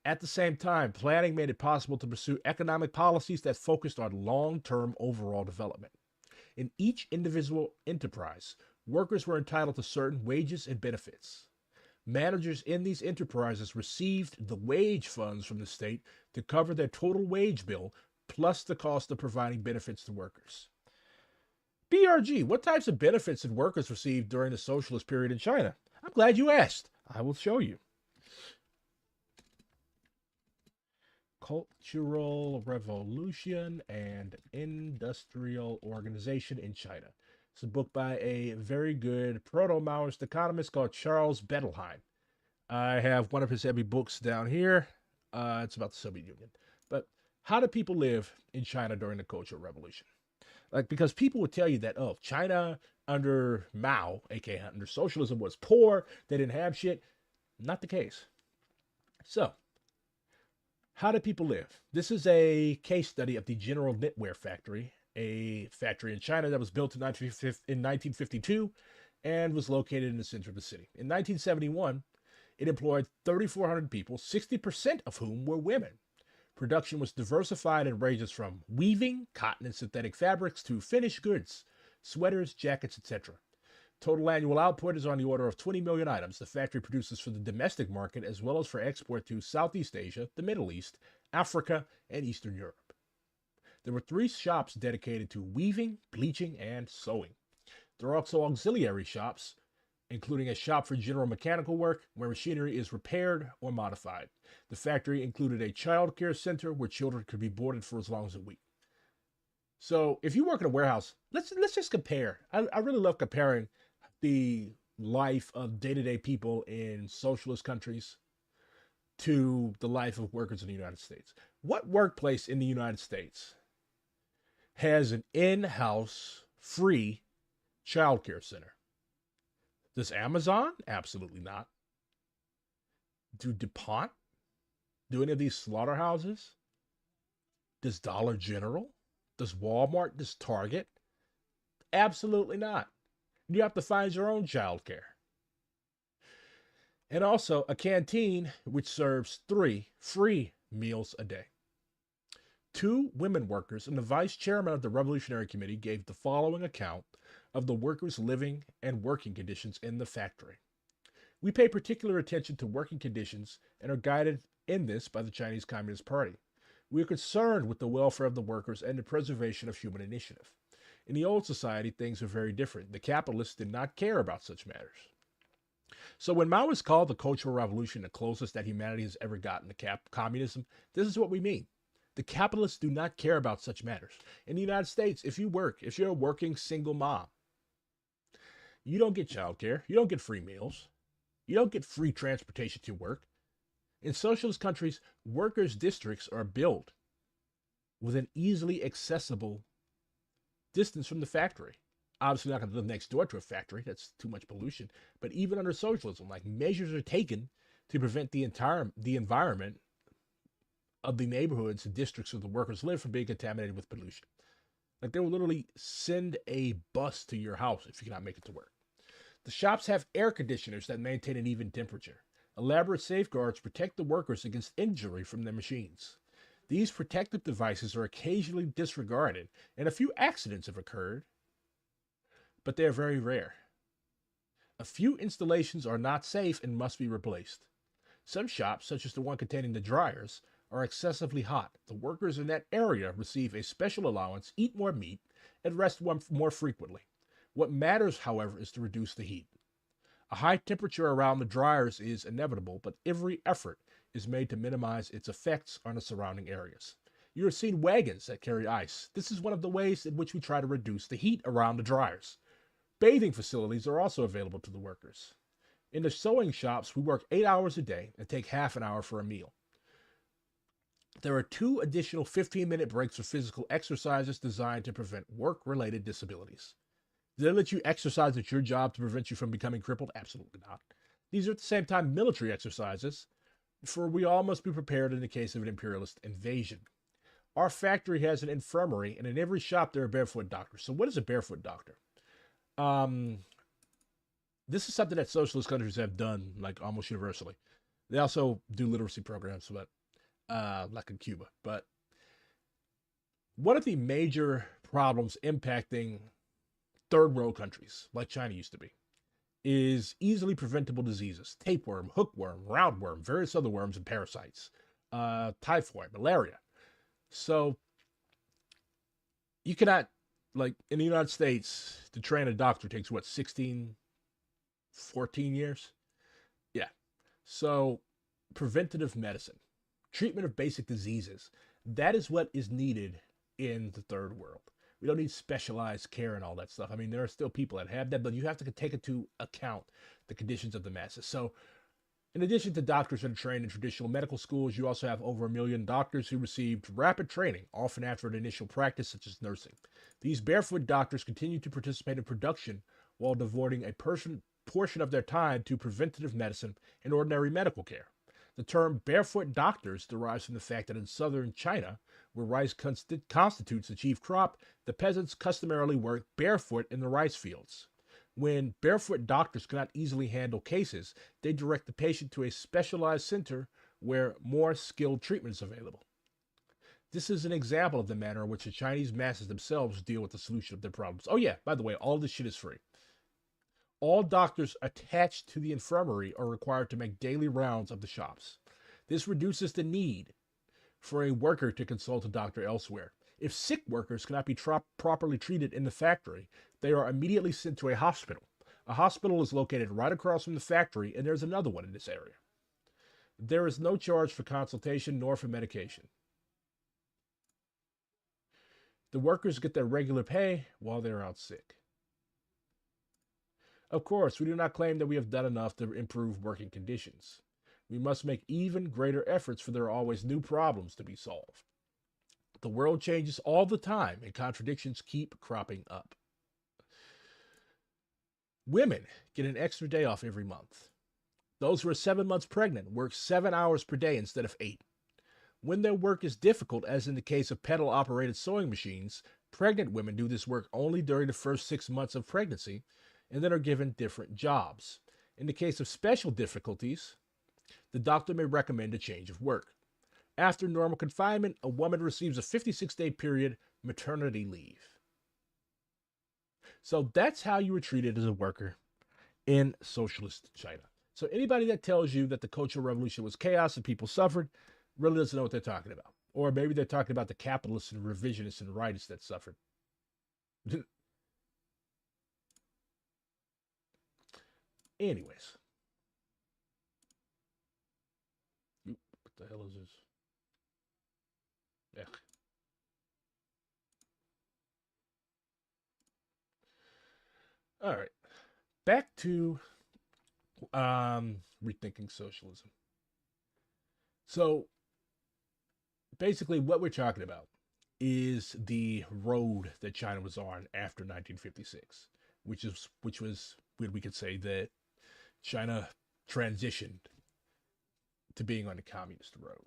At the same time, planning made it possible to pursue economic policies that focused on long-term overall development. In each individual enterprise, workers were entitled to certain wages and benefits. Managers in these enterprises received the wage funds from the state to cover their total wage bill, plus the cost of providing benefits to workers. BRG, what types of benefits did workers receive during the socialist period in China? I'm glad you asked. I will show you. Cultural Revolution and Industrial Organization in China. It's a book by a very good proto-Maoist economist called Charles Bettelheim. I have one of his heavy books down here. It's about the Soviet Union. But how did people live in China during the Cultural Revolution? Because people would tell you that, oh, China under Mao, aka under socialism, was poor. They didn't have shit. Not the case. So, how did people live? This is a case study of the General Knitwear Factory, a factory in China that was built in 1952 and was located in the center of the city. In 1971, it employed 3,400 people, 60% of whom were women. Production was diversified and ranges from weaving, cotton and synthetic fabrics, to finished goods, sweaters, jackets, etc. Total annual output is on the order of 20 million items. The factory produces for the domestic market as well as for export to Southeast Asia, the Middle East, Africa, and Eastern Europe. There were 3 shops dedicated to weaving, bleaching, and sewing. There are also auxiliary shops, including a shop for general mechanical work where machinery is repaired or modified. The factory included a child care center where children could be boarded for as long as a week. So if you work in a warehouse, let's just compare. I really love comparing the life of day-to-day people in socialist countries to the life of workers in the United States. What workplace in the United States has an in-house free childcare center? Does Amazon? Absolutely not. Do DuPont? Do any of these slaughterhouses? Does Dollar General? Does Walmart? Does Target? Absolutely not. You have to find your own childcare. And also a canteen which serves 3 free meals a day. 2 women workers and the vice chairman of the Revolutionary Committee gave the following account of the workers' living and working conditions in the factory. We pay particular attention to working conditions and are guided in this by the Chinese Communist Party. We are concerned with the welfare of the workers and the preservation of human initiative. In the old society, things were very different. The capitalists did not care about such matters. So when Mao is called the Cultural Revolution, the closest that humanity has ever gotten to communism, this is what we mean. The capitalists do not care about such matters. In the United States, if you're a working single mom, you don't get childcare, you don't get free meals, you don't get free transportation to work. In socialist countries, workers' districts are built with an easily accessible distance from the factory. Obviously not going to live next door to a factory, that's too much pollution. But even under socialism, measures are taken to prevent the environment of the neighborhoods and districts where the workers live from being contaminated with pollution. They will literally send a bus to your house if you cannot make it to work. The shops have air conditioners that maintain an even temperature. Elaborate safeguards protect the workers against injury from their machines. These protective devices are occasionally disregarded, and a few accidents have occurred, but they are very rare. A few installations are not safe and must be replaced. Some shops, such as the one containing the dryers, are excessively hot, the workers in that area receive a special allowance, eat more meat, and rest more frequently. What matters, however, is to reduce the heat. A high temperature around the dryers is inevitable, but every effort is made to minimize its effects on the surrounding areas. You have seen wagons that carry ice. This is one of the ways in which we try to reduce the heat around the dryers. Bathing facilities are also available to the workers. In the sewing shops, we work 8 hours a day and take half an hour for a meal. There are 2 additional 15-minute breaks for physical exercises designed to prevent work-related disabilities. Do they let you exercise at your job to prevent you from becoming crippled? Absolutely not. These are at the same time military exercises, for we all must be prepared in the case of an imperialist invasion. Our factory has an infirmary, and in every shop there are barefoot doctors. So what is a barefoot doctor? This is something that socialist countries have done, like almost universally. They also do literacy programs, but like in Cuba. But one of the major problems impacting third world countries, like China used to be, is easily preventable diseases: tapeworm, hookworm, roundworm, various other worms and parasites, typhoid, malaria. So you cannot, like in the United States, to train a doctor takes what, 16, 14 years? Yeah. So preventative medicine, treatment of basic diseases, that is what is needed in the third world. We don't need specialized care and all that stuff. I mean, there are still people that have that, but you have to take into account the conditions of the masses. So in addition to doctors that are trained in traditional medical schools, you also have over 1 million doctors who received rapid training, often after an initial practice such as nursing. These barefoot doctors continue to participate in production while devoting a portion of their time to preventative medicine and ordinary medical care. The term barefoot doctors derives from the fact that in southern China, where rice constitutes the chief crop, the peasants customarily work barefoot in the rice fields. When barefoot doctors cannot easily handle cases, they direct the patient to a specialized center where more skilled treatment is available. This is an example of the manner in which the Chinese masses themselves deal with the solution of their problems. Oh yeah, by the way, all this shit is free. All doctors attached to the infirmary are required to make daily rounds of the shops. This reduces the need for a worker to consult a doctor elsewhere. If sick workers cannot be properly treated in the factory, they are immediately sent to a hospital. A hospital is located right across from the factory, and there's another one in this area. There is no charge for consultation nor for medication. The workers get their regular pay while they're out sick. Of course, we do not claim that we have done enough to improve working conditions. We must make even greater efforts, for there are always new problems to be solved. The world changes all the time, and contradictions keep cropping up. Women get an extra day off every month. Those who are 7 months pregnant work 7 hours per day instead of 8. When their work is difficult, as in the case of pedal-operated sewing machines, pregnant women do this work only during the first 6 months of pregnancy, and then are given different jobs. In the case of special difficulties, the doctor may recommend a change of work. After normal confinement, a woman receives a 56-day period maternity leave. So that's how you were treated as a worker in socialist China. So anybody that tells you that the Cultural Revolution was chaos and people suffered really doesn't know what they're talking about. Or maybe they're talking about the capitalists and revisionists and rightists that suffered. Anyways. What the hell is this? Yeah. All right. Back to Rethinking Socialism. So basically what we're talking about is the road that China was on after 1956, which was when we could say that China transitioned to being on the communist road.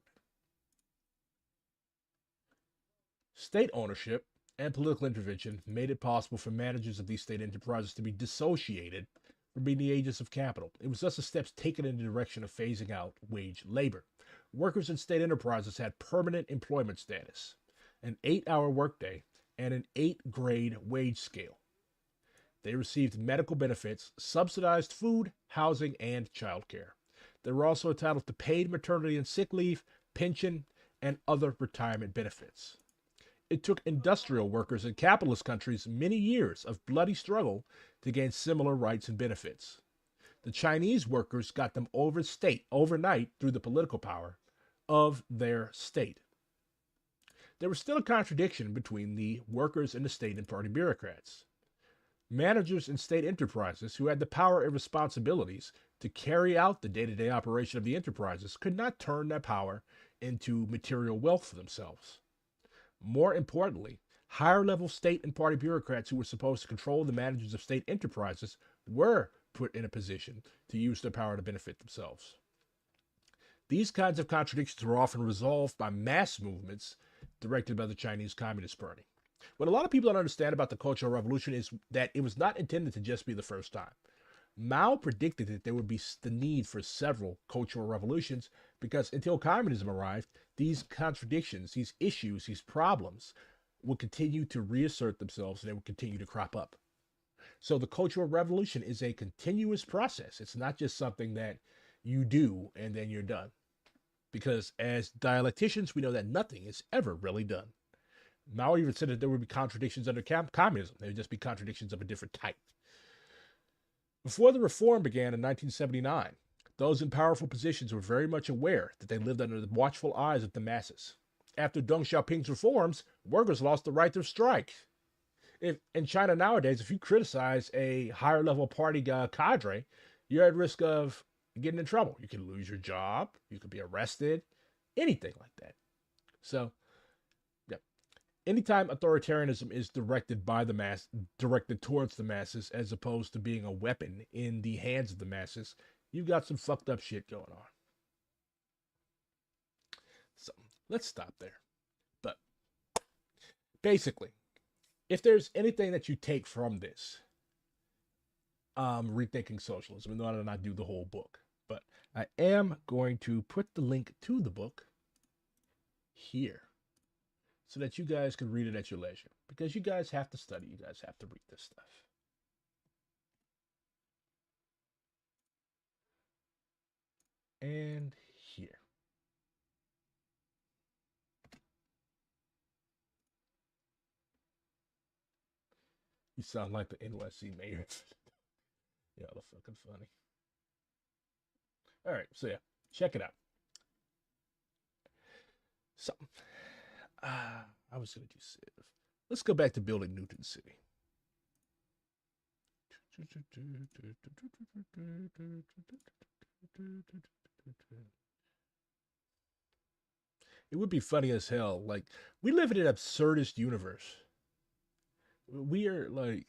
State ownership and political intervention made it possible for managers of these state enterprises to be dissociated from being the agents of capital. It was thus the steps taken in the direction of phasing out wage labor. Workers in state enterprises had permanent employment status, an 8-hour workday, and an 8-grade wage scale. They received medical benefits, subsidized food, housing, and childcare. They were also entitled to paid maternity and sick leave, pension, and other retirement benefits. It took industrial workers in capitalist countries many years of bloody struggle to gain similar rights and benefits. The Chinese workers got them overnight through the political power of their state. There was still a contradiction between the workers and the state and party bureaucrats. Managers in state enterprises who had the power and responsibilities to carry out the day-to-day operation of the enterprises could not turn that power into material wealth for themselves. More importantly, higher-level state and party bureaucrats who were supposed to control the managers of state enterprises were put in a position to use their power to benefit themselves. These kinds of contradictions were often resolved by mass movements directed by the Chinese Communist Party. What a lot of people don't understand about the Cultural Revolution is that it was not intended to just be the first time. Mao predicted that there would be the need for several cultural revolutions because until communism arrived, these contradictions, these issues, these problems would continue to reassert themselves and they would continue to crop up. So the Cultural Revolution is a continuous process. It's not just something that you do and then you're done. Because as dialecticians, we know that nothing is ever really done. Mao even said that there would be contradictions under communism. They would just be contradictions of a different type. Before the reform began in 1979, those in powerful positions were very much aware that they lived under the watchful eyes of the masses. After Deng Xiaoping's reforms, workers lost the right to strike. In China nowadays, if you criticize a higher level party cadre, you're at risk of getting in trouble. You can lose your job, you could be arrested, anything like that. So, yeah. Anytime authoritarianism is directed towards the masses, as opposed to being a weapon in the hands of the masses, you've got some fucked up shit going on. So, let's stop there. But, basically, if there's anything that you take from this, Rethinking Socialism, and I not do the whole book, but I am going to put the link to the book here so that you guys can read it at your leisure, because you guys have to study, you guys have to read this stuff. And here. You sound like the NYC mayor. Y'all are fucking funny. All right, so yeah, check it out. So, I was going to do Civ. Let's go back to building Newton City. It would be funny as hell. Like, we live in an absurdist universe. We are like,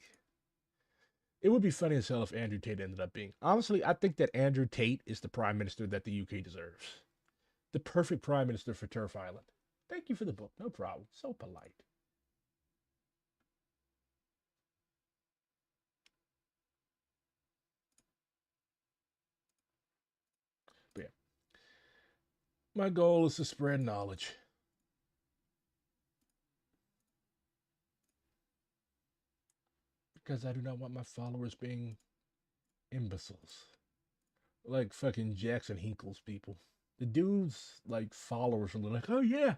it would be funny as hell if Andrew Tate ended up being. Honestly, I think that Andrew Tate is the prime minister that the UK deserves. The perfect prime minister for Turf Island. Thank you for the book. No problem. So polite. But yeah. My goal is to spread knowledge. Because I do not want my followers being imbeciles. Like fucking Jackson Hinkle's people. The dude's like followers are like, oh yeah,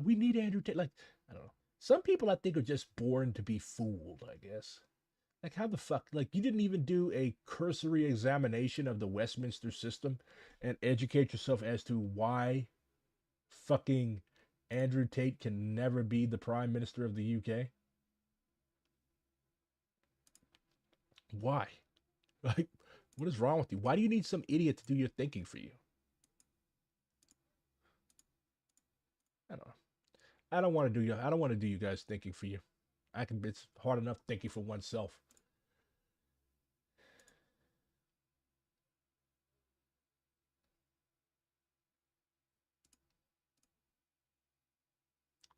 we need Andrew Tate. Like, I don't know. Some people I think are just born to be fooled, I guess. Like, how the fuck? Like, you didn't even do a cursory examination of the Westminster system and educate yourself as to why fucking Andrew Tate can never be the Prime Minister of the UK? Why? Like, what is wrong with you? Why do you need some idiot to do your thinking for you? I don't know. I don't want to do you guys thinking for you. It's hard enough thinking for oneself.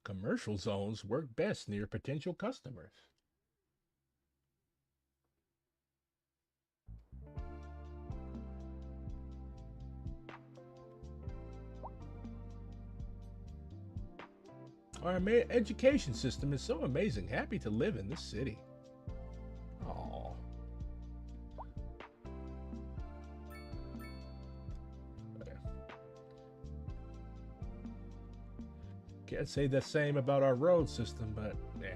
Commercial zones work best near potential customers. Our education system is so amazing. Happy to live in this city. Aww. Can't say the same about our road system, but eh.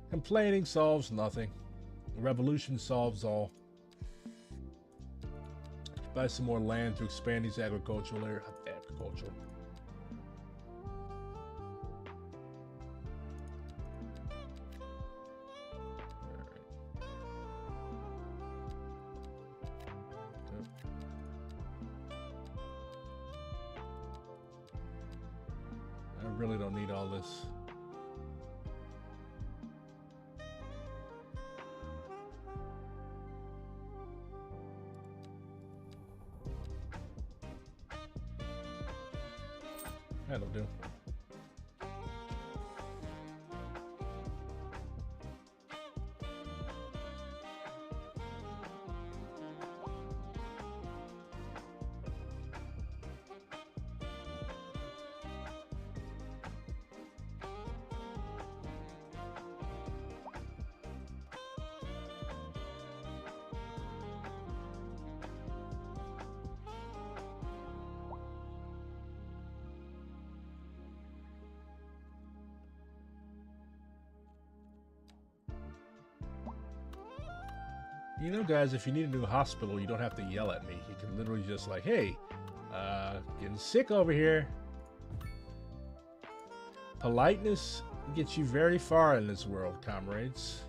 Complaining solves nothing. Revolution solves all. Buy some more land to expand these agricultural areas. I really don't need all this. That'll do. You know, guys, if you need a new hospital, you don't have to yell at me. You can literally just like, hey, getting sick over here. Politeness gets you very far in this world, comrades.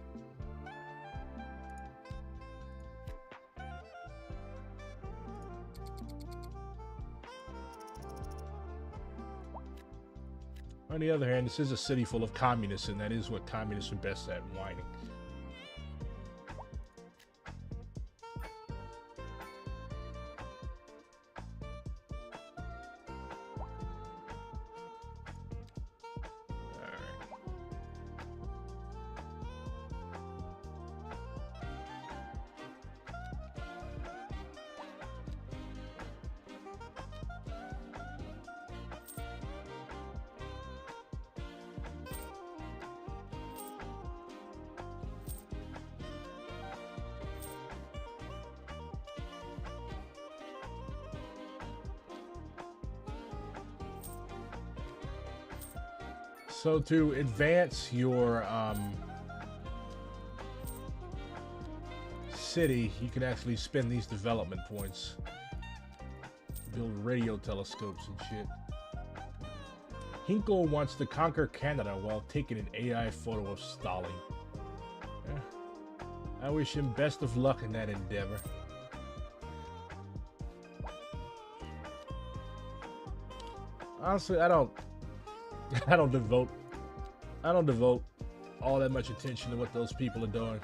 On the other hand, this is a city full of communists, and that is what communists are best at, whining. So to advance your city, you can actually spend these development points. Build radio telescopes and shit. Hinkle wants to conquer Canada while taking an AI photo of Stalin. I wish him best of luck in that endeavor. Honestly, I don't devote all that much attention to what those people are doing.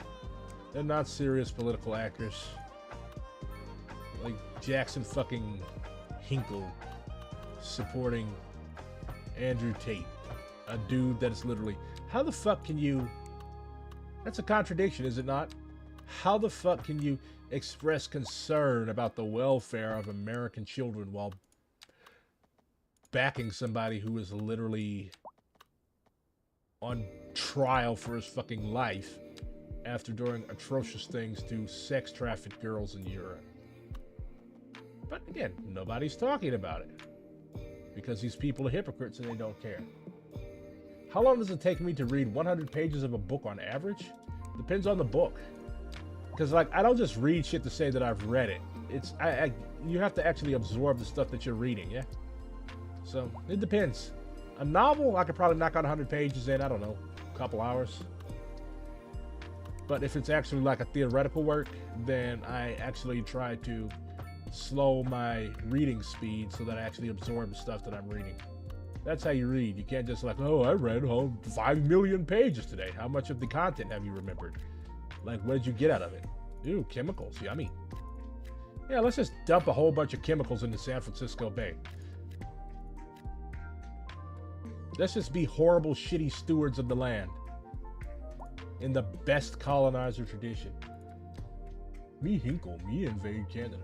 They're not serious political actors. Like Jackson fucking Hinkle supporting Andrew Tate, a dude that is literally, how the fuck can you, that's a contradiction, is it not? How the fuck can you express concern about the welfare of American children while backing somebody who is literally on trial for his fucking life after doing atrocious things to sex trafficked girls in Europe? But again, nobody's talking about it because these people are hypocrites and they don't care. How long does it take me to read 100 pages of a book on average? Depends on the book. Because like, I don't just read shit to say that I've read it. It's you have to actually absorb the stuff that you're reading, yeah? So it depends. A novel, I could probably knock out 100 pages in, I don't know, a couple hours. But if it's actually like a theoretical work, then I actually try to slow my reading speed so that I actually absorb the stuff that I'm reading. That's how you read. You can't just like, oh, I read 5 million pages today. How much of the content have you remembered? Like, what did you get out of it? Ooh, chemicals, yummy. Yeah, let's just dump a whole bunch of chemicals into San Francisco Bay. Let's just be horrible, shitty stewards of the land in the best colonizer tradition. Me Hinkle, me invade Canada.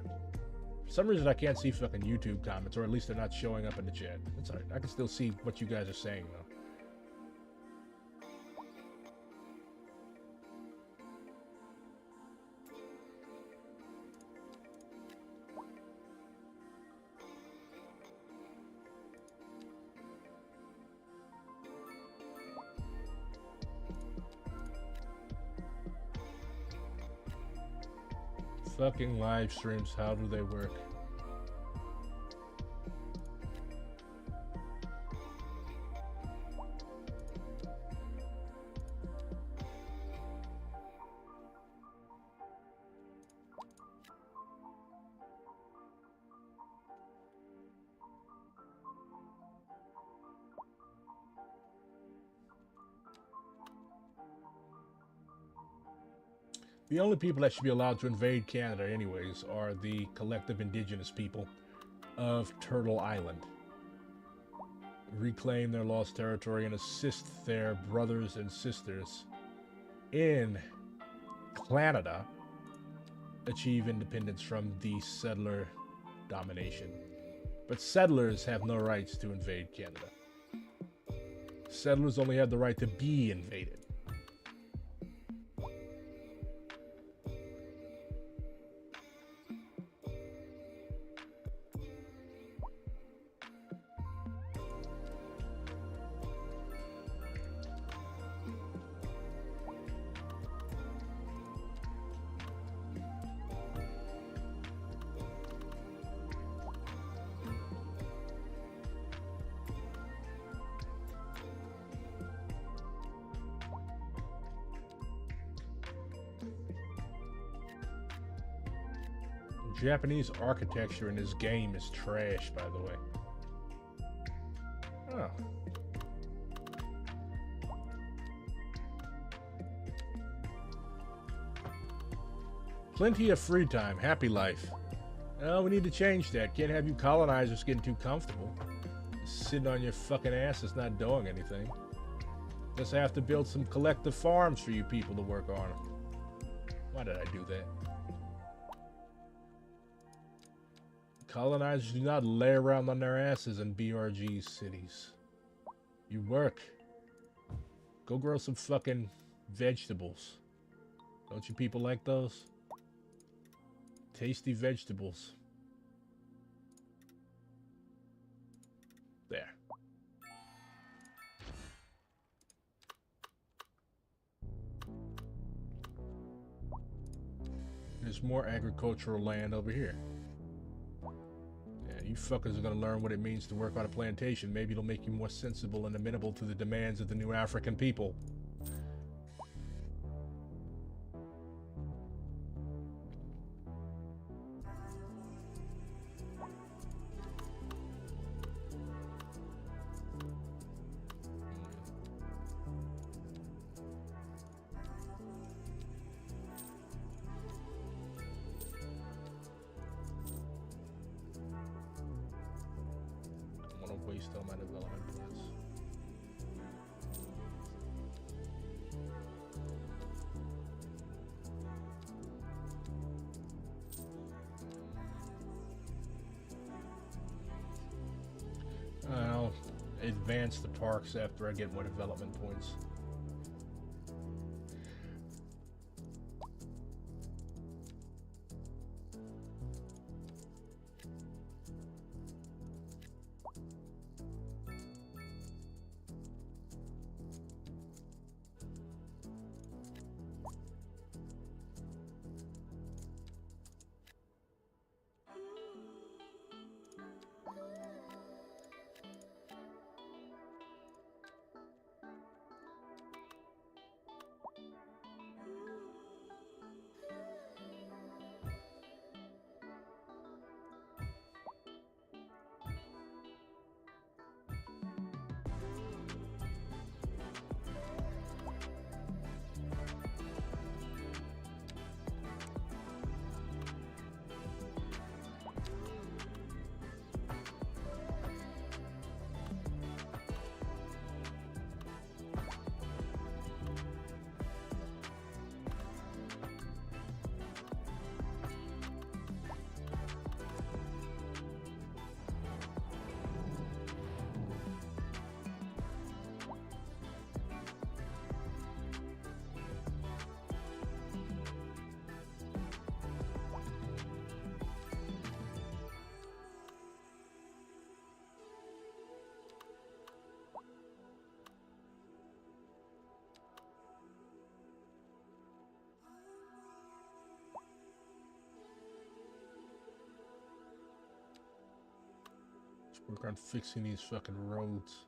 For some reason, I can't see fucking YouTube comments, or at least they're not showing up in the chat. That's alright. I can still see what you guys are saying, though. fucking live streams, how do they work? The only people that should be allowed to invade Canada anyways are the collective indigenous people of Turtle Island. Reclaim their lost territory and assist their brothers and sisters in Canada achieve independence from the settler domination. But settlers have no rights to invade Canada. Settlers only have the right to be invaded. Japanese architecture in this game is trash, by the way. Oh. Plenty of free time, happy life. Oh, we need to change that. Can't have you colonizers getting too comfortable. Sitting on your fucking asses not doing anything. Guess I have to build some collective farms for you people to work on. Why did I do that? Colonizers do not lay around on their asses in BRG cities. You work. Go grow some fucking vegetables. Don't you people like those? Tasty vegetables. There. There's more agricultural land over here. You fuckers are gonna learn what it means to work on a plantation. Maybe it'll make you more sensible and amenable to the demands of the new African people. Waste all my development points. I'll advance the parks after I get more development points. Work on fixing these fucking roads.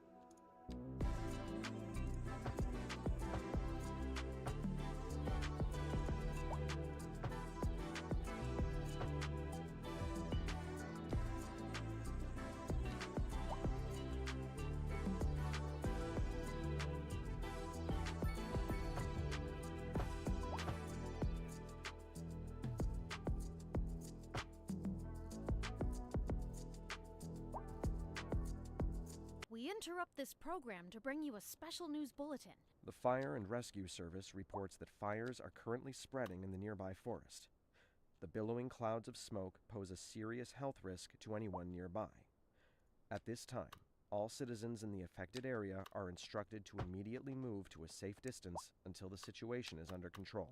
We interrupt this program to bring you a special news bulletin. The Fire and Rescue Service reports that fires are currently spreading in the nearby forest. The billowing clouds of smoke pose a serious health risk to anyone nearby. At this time, all citizens in the affected area are instructed to immediately move to a safe distance until the situation is under control.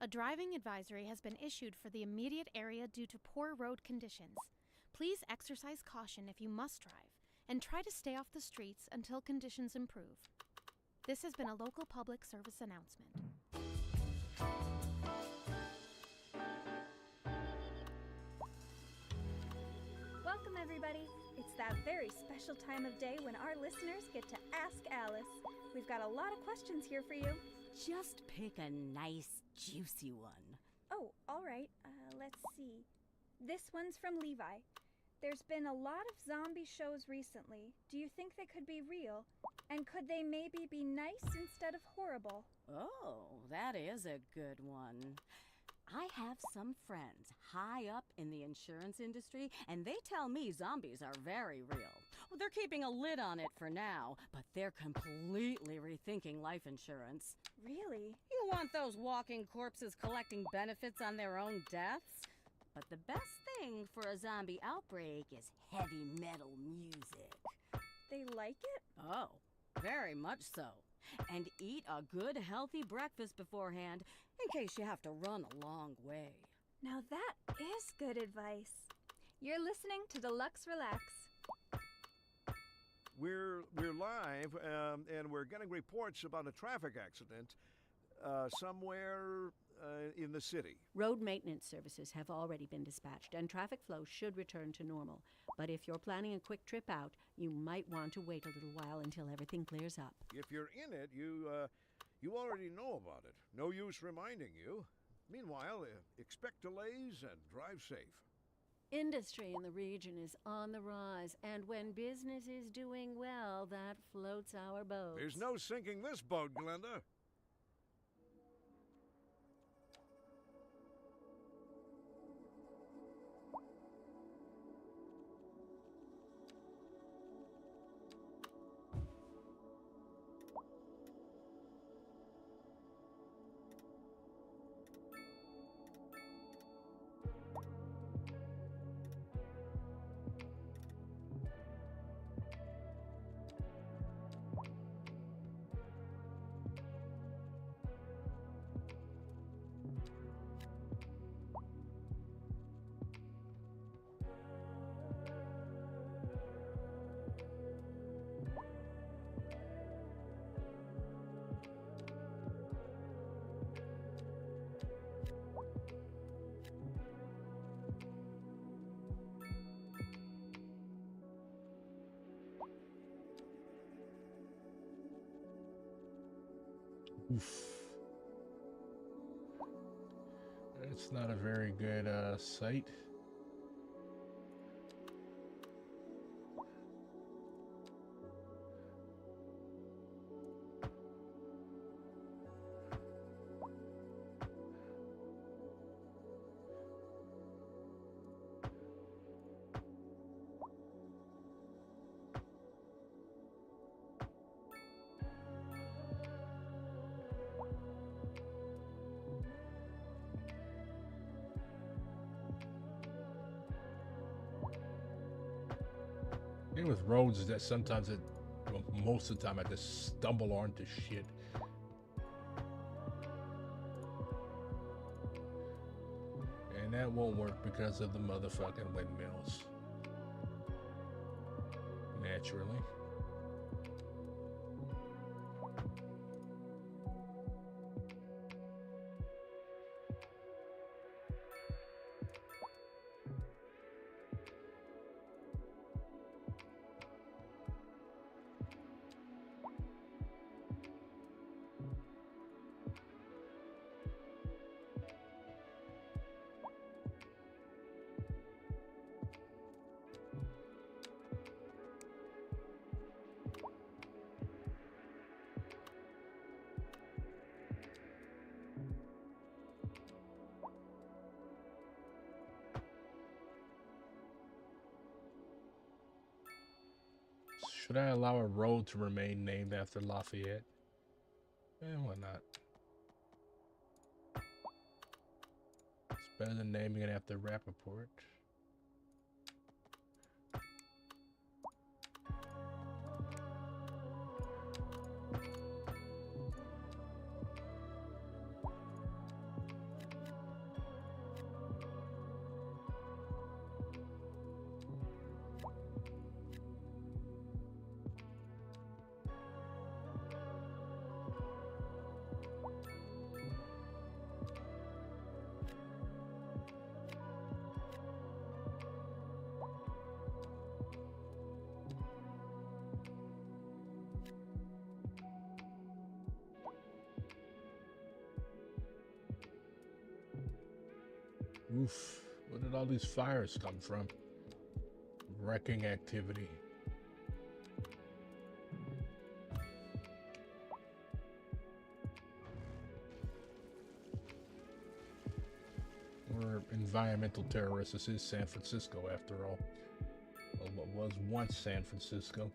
A driving advisory has been issued for the immediate area due to poor road conditions. Please exercise caution if you must drive, and try to stay off the streets until conditions improve. This has been a local public service announcement. Welcome, everybody. It's that very special time of day when our listeners get to ask Alice. We've got a lot of questions here for you. Just pick a nice, juicy one. Oh, all right. Let's see. This one's from Levi. There's been a lot of zombie shows recently. Do you think they could be real? And could they maybe be nice instead of horrible? Oh, that is a good one. I have some friends high up in the insurance industry, and they tell me zombies are very real. Well, they're keeping a lid on it for now, but they're completely rethinking life insurance. Really? You want those walking corpses collecting benefits on their own deaths? But the best thing for a zombie outbreak is heavy metal music. They like it? Oh, very much so. And eat a good, healthy breakfast beforehand in case you have to run a long way. Now that is good advice. You're listening to Deluxe Relax. We're live, and we're getting reports about a traffic accident somewhere in the city. Road maintenance services have already been dispatched, and traffic flow should return to normal. But if you're planning a quick trip out, you might want to wait a little while until everything clears up. If you're in it, you already know about it. No use reminding you. Meanwhile, expect delays and drive safe. Industry in the region is on the rise, and when business is doing well, that floats our boats. There's no sinking this boat, Glenda. Oof. It's not a very good sight. thing with roads is that sometimes well, most of the time I just stumble onto shit. And that won't work because of the motherfucking windmills. Naturally. Should I allow a road to remain named after Lafayette? Why not? It's better than naming it after Rapaport. Oof, where did all these fires come from? Wrecking activity. We're environmental terrorists. This is San Francisco after all. Well, what was once San Francisco.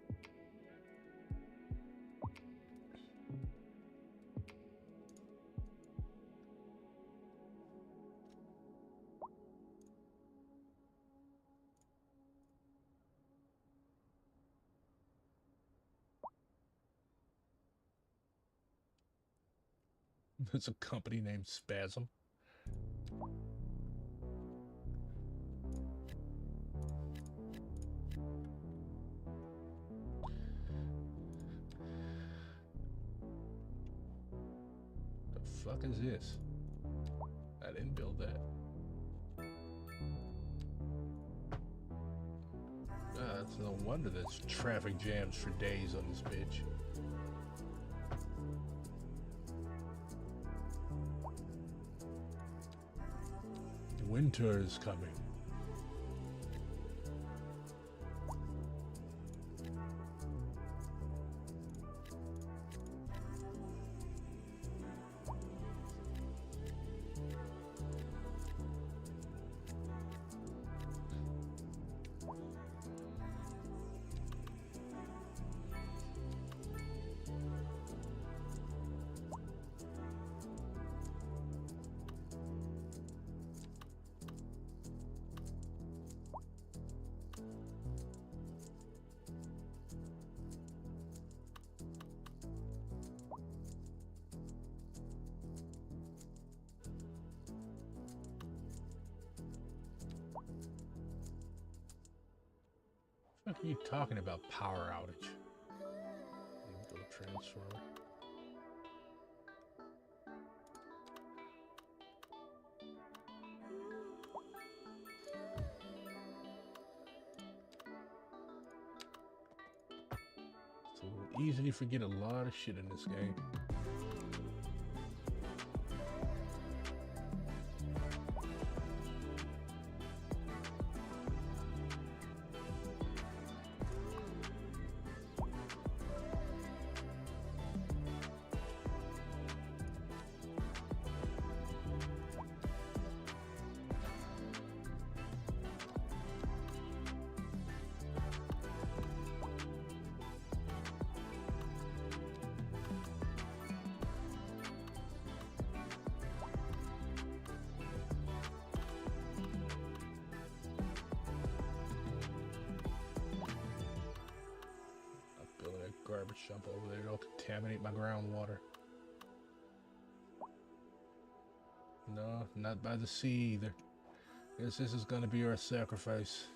There's a company named Spasm. The fuck is this? I didn't build that. It's no wonder there's traffic jams for days on this bitch. Winter is coming. What are you talking about, power outage? Go transformer. So easy to forget a lot of shit in this game. garbage dump over there. It'll contaminate my groundwater. No, not by the sea either. Guess this is gonna be our sacrifice.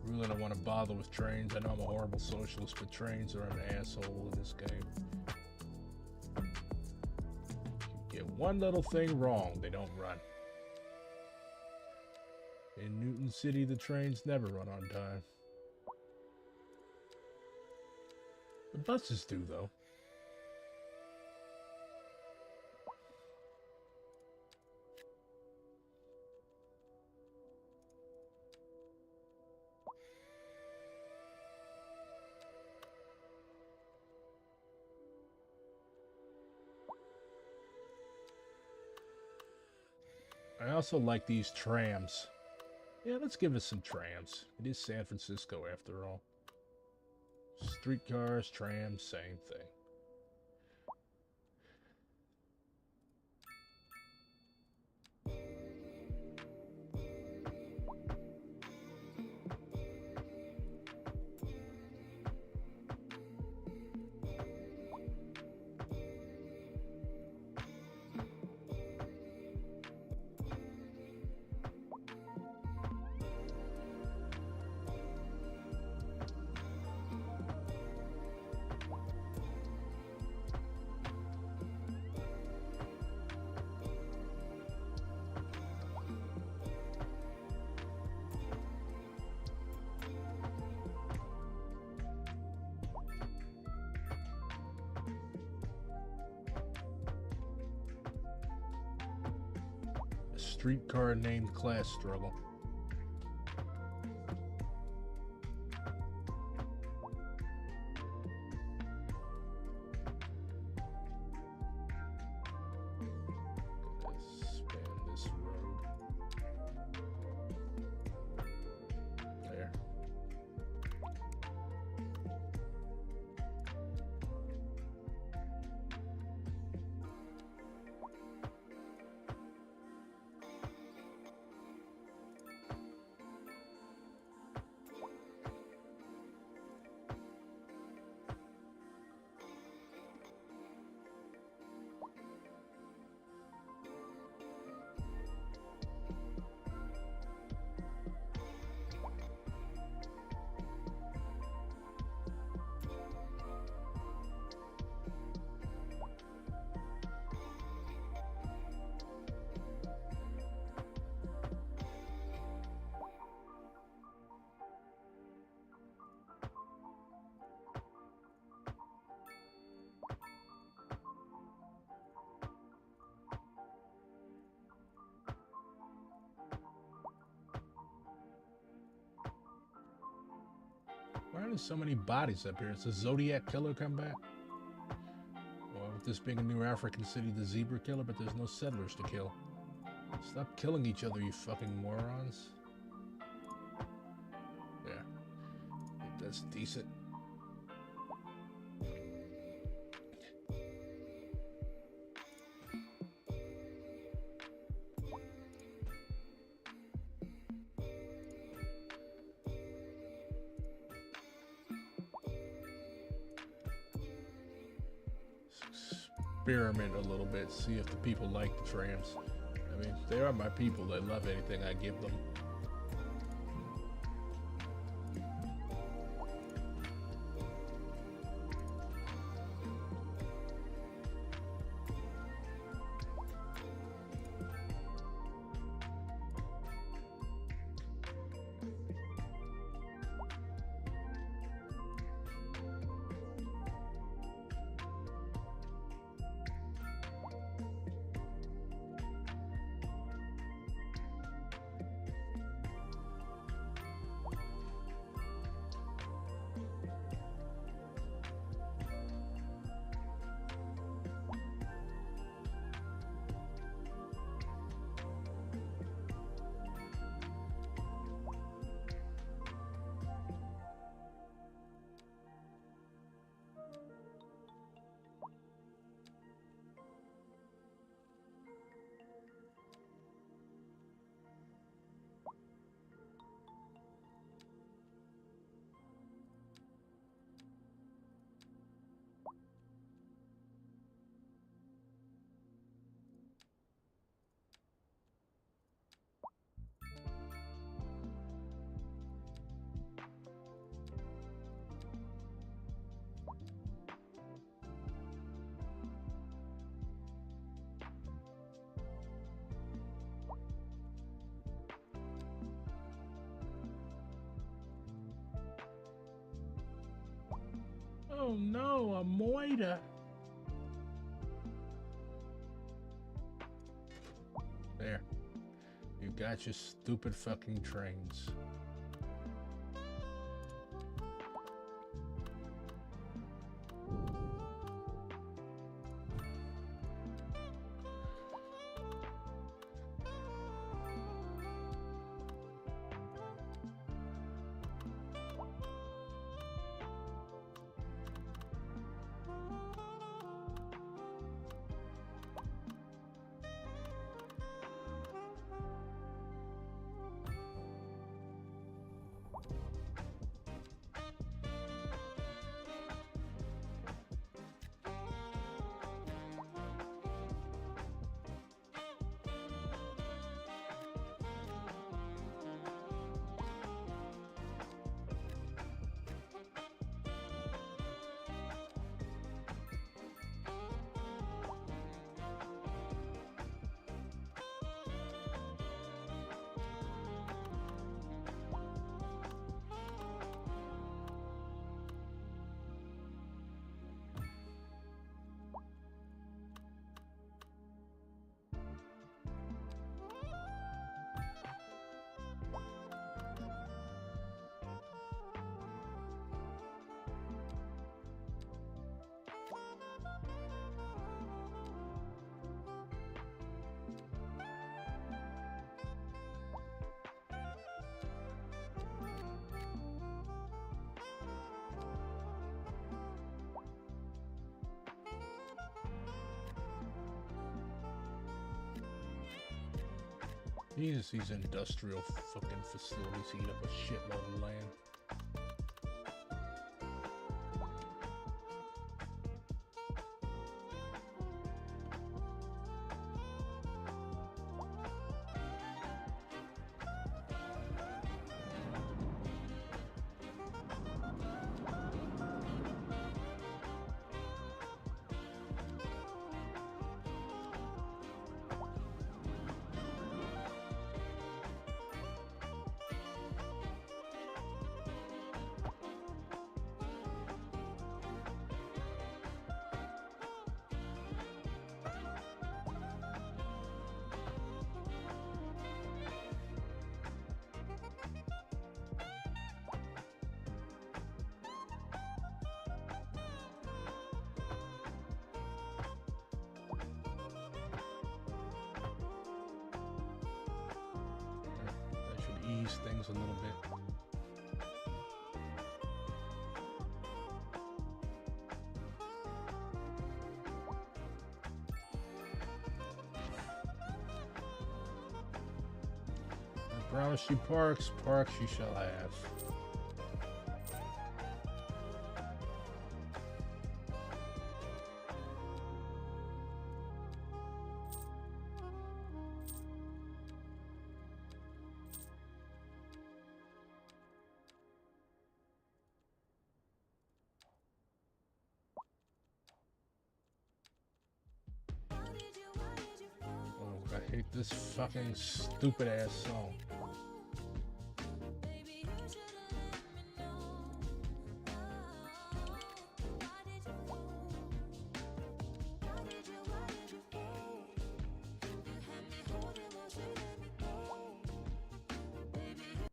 Really don't want to bother with trains. I know I'm a horrible socialist, but trains are an asshole in this game. You get one little thing wrong, they don't run. In Newton City, the trains never run on time. The buses do, though. I also like these trams. Yeah, let's give us some trams. It is San Francisco after all. Streetcars, trams, same thing. Streetcar named class struggle. Gotta span this road. There. Why are there so many bodies up here? Is the Zodiac Killer come back? Or with this being a new African city, the Zebra Killer, but there's no settlers to kill. Stop killing each other, you fucking morons. Yeah. I think that's decent. Experiment a little bit, see if the people like the trams. I mean, they are my people. They love anything I give them. Oh no, a moiter. There. You got your stupid fucking trains. Jesus, these industrial fucking facilities eat up a shitload of land. Ease things a little bit. I promise you parks you shall have. I hate this fucking stupid ass song.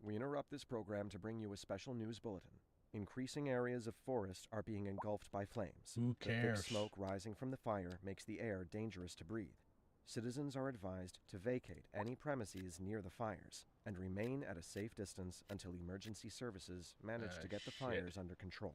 We interrupt this program to bring you a special news bulletin. Increasing areas of forest are being engulfed by flames. Who cares? The thick smoke rising from the fire makes the air dangerous to breathe. Citizens are advised to vacate any premises near the fires and remain at a safe distance until emergency services manage to get the fires under control.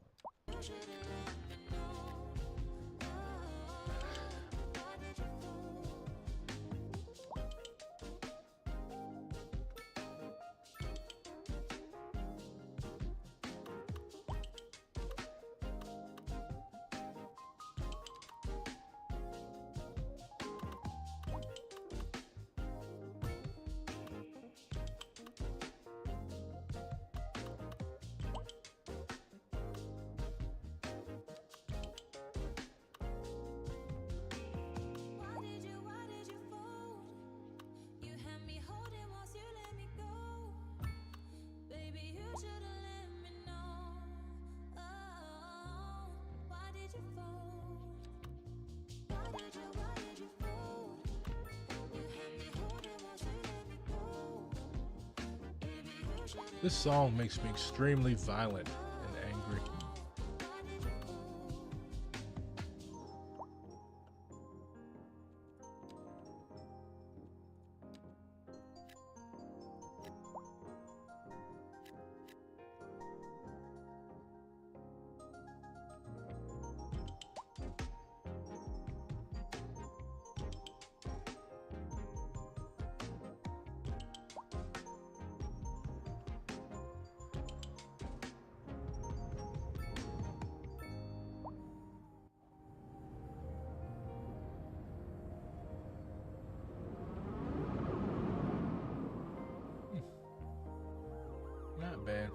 This song makes me extremely violent and angry. Not bad.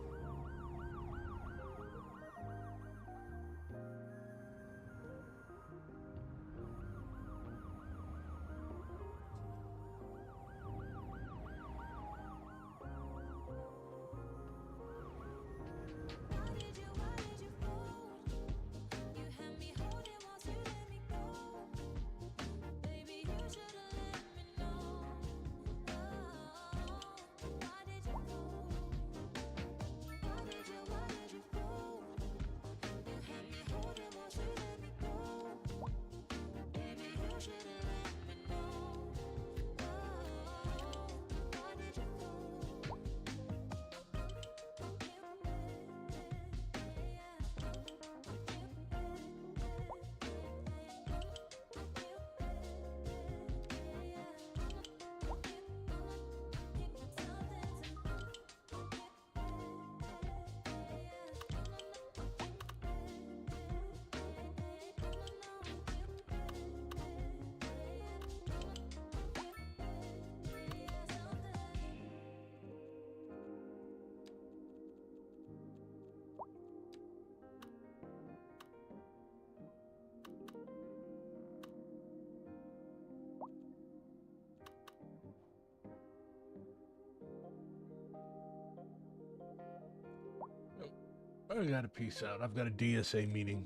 I gotta peace out. I've got a DSA meeting.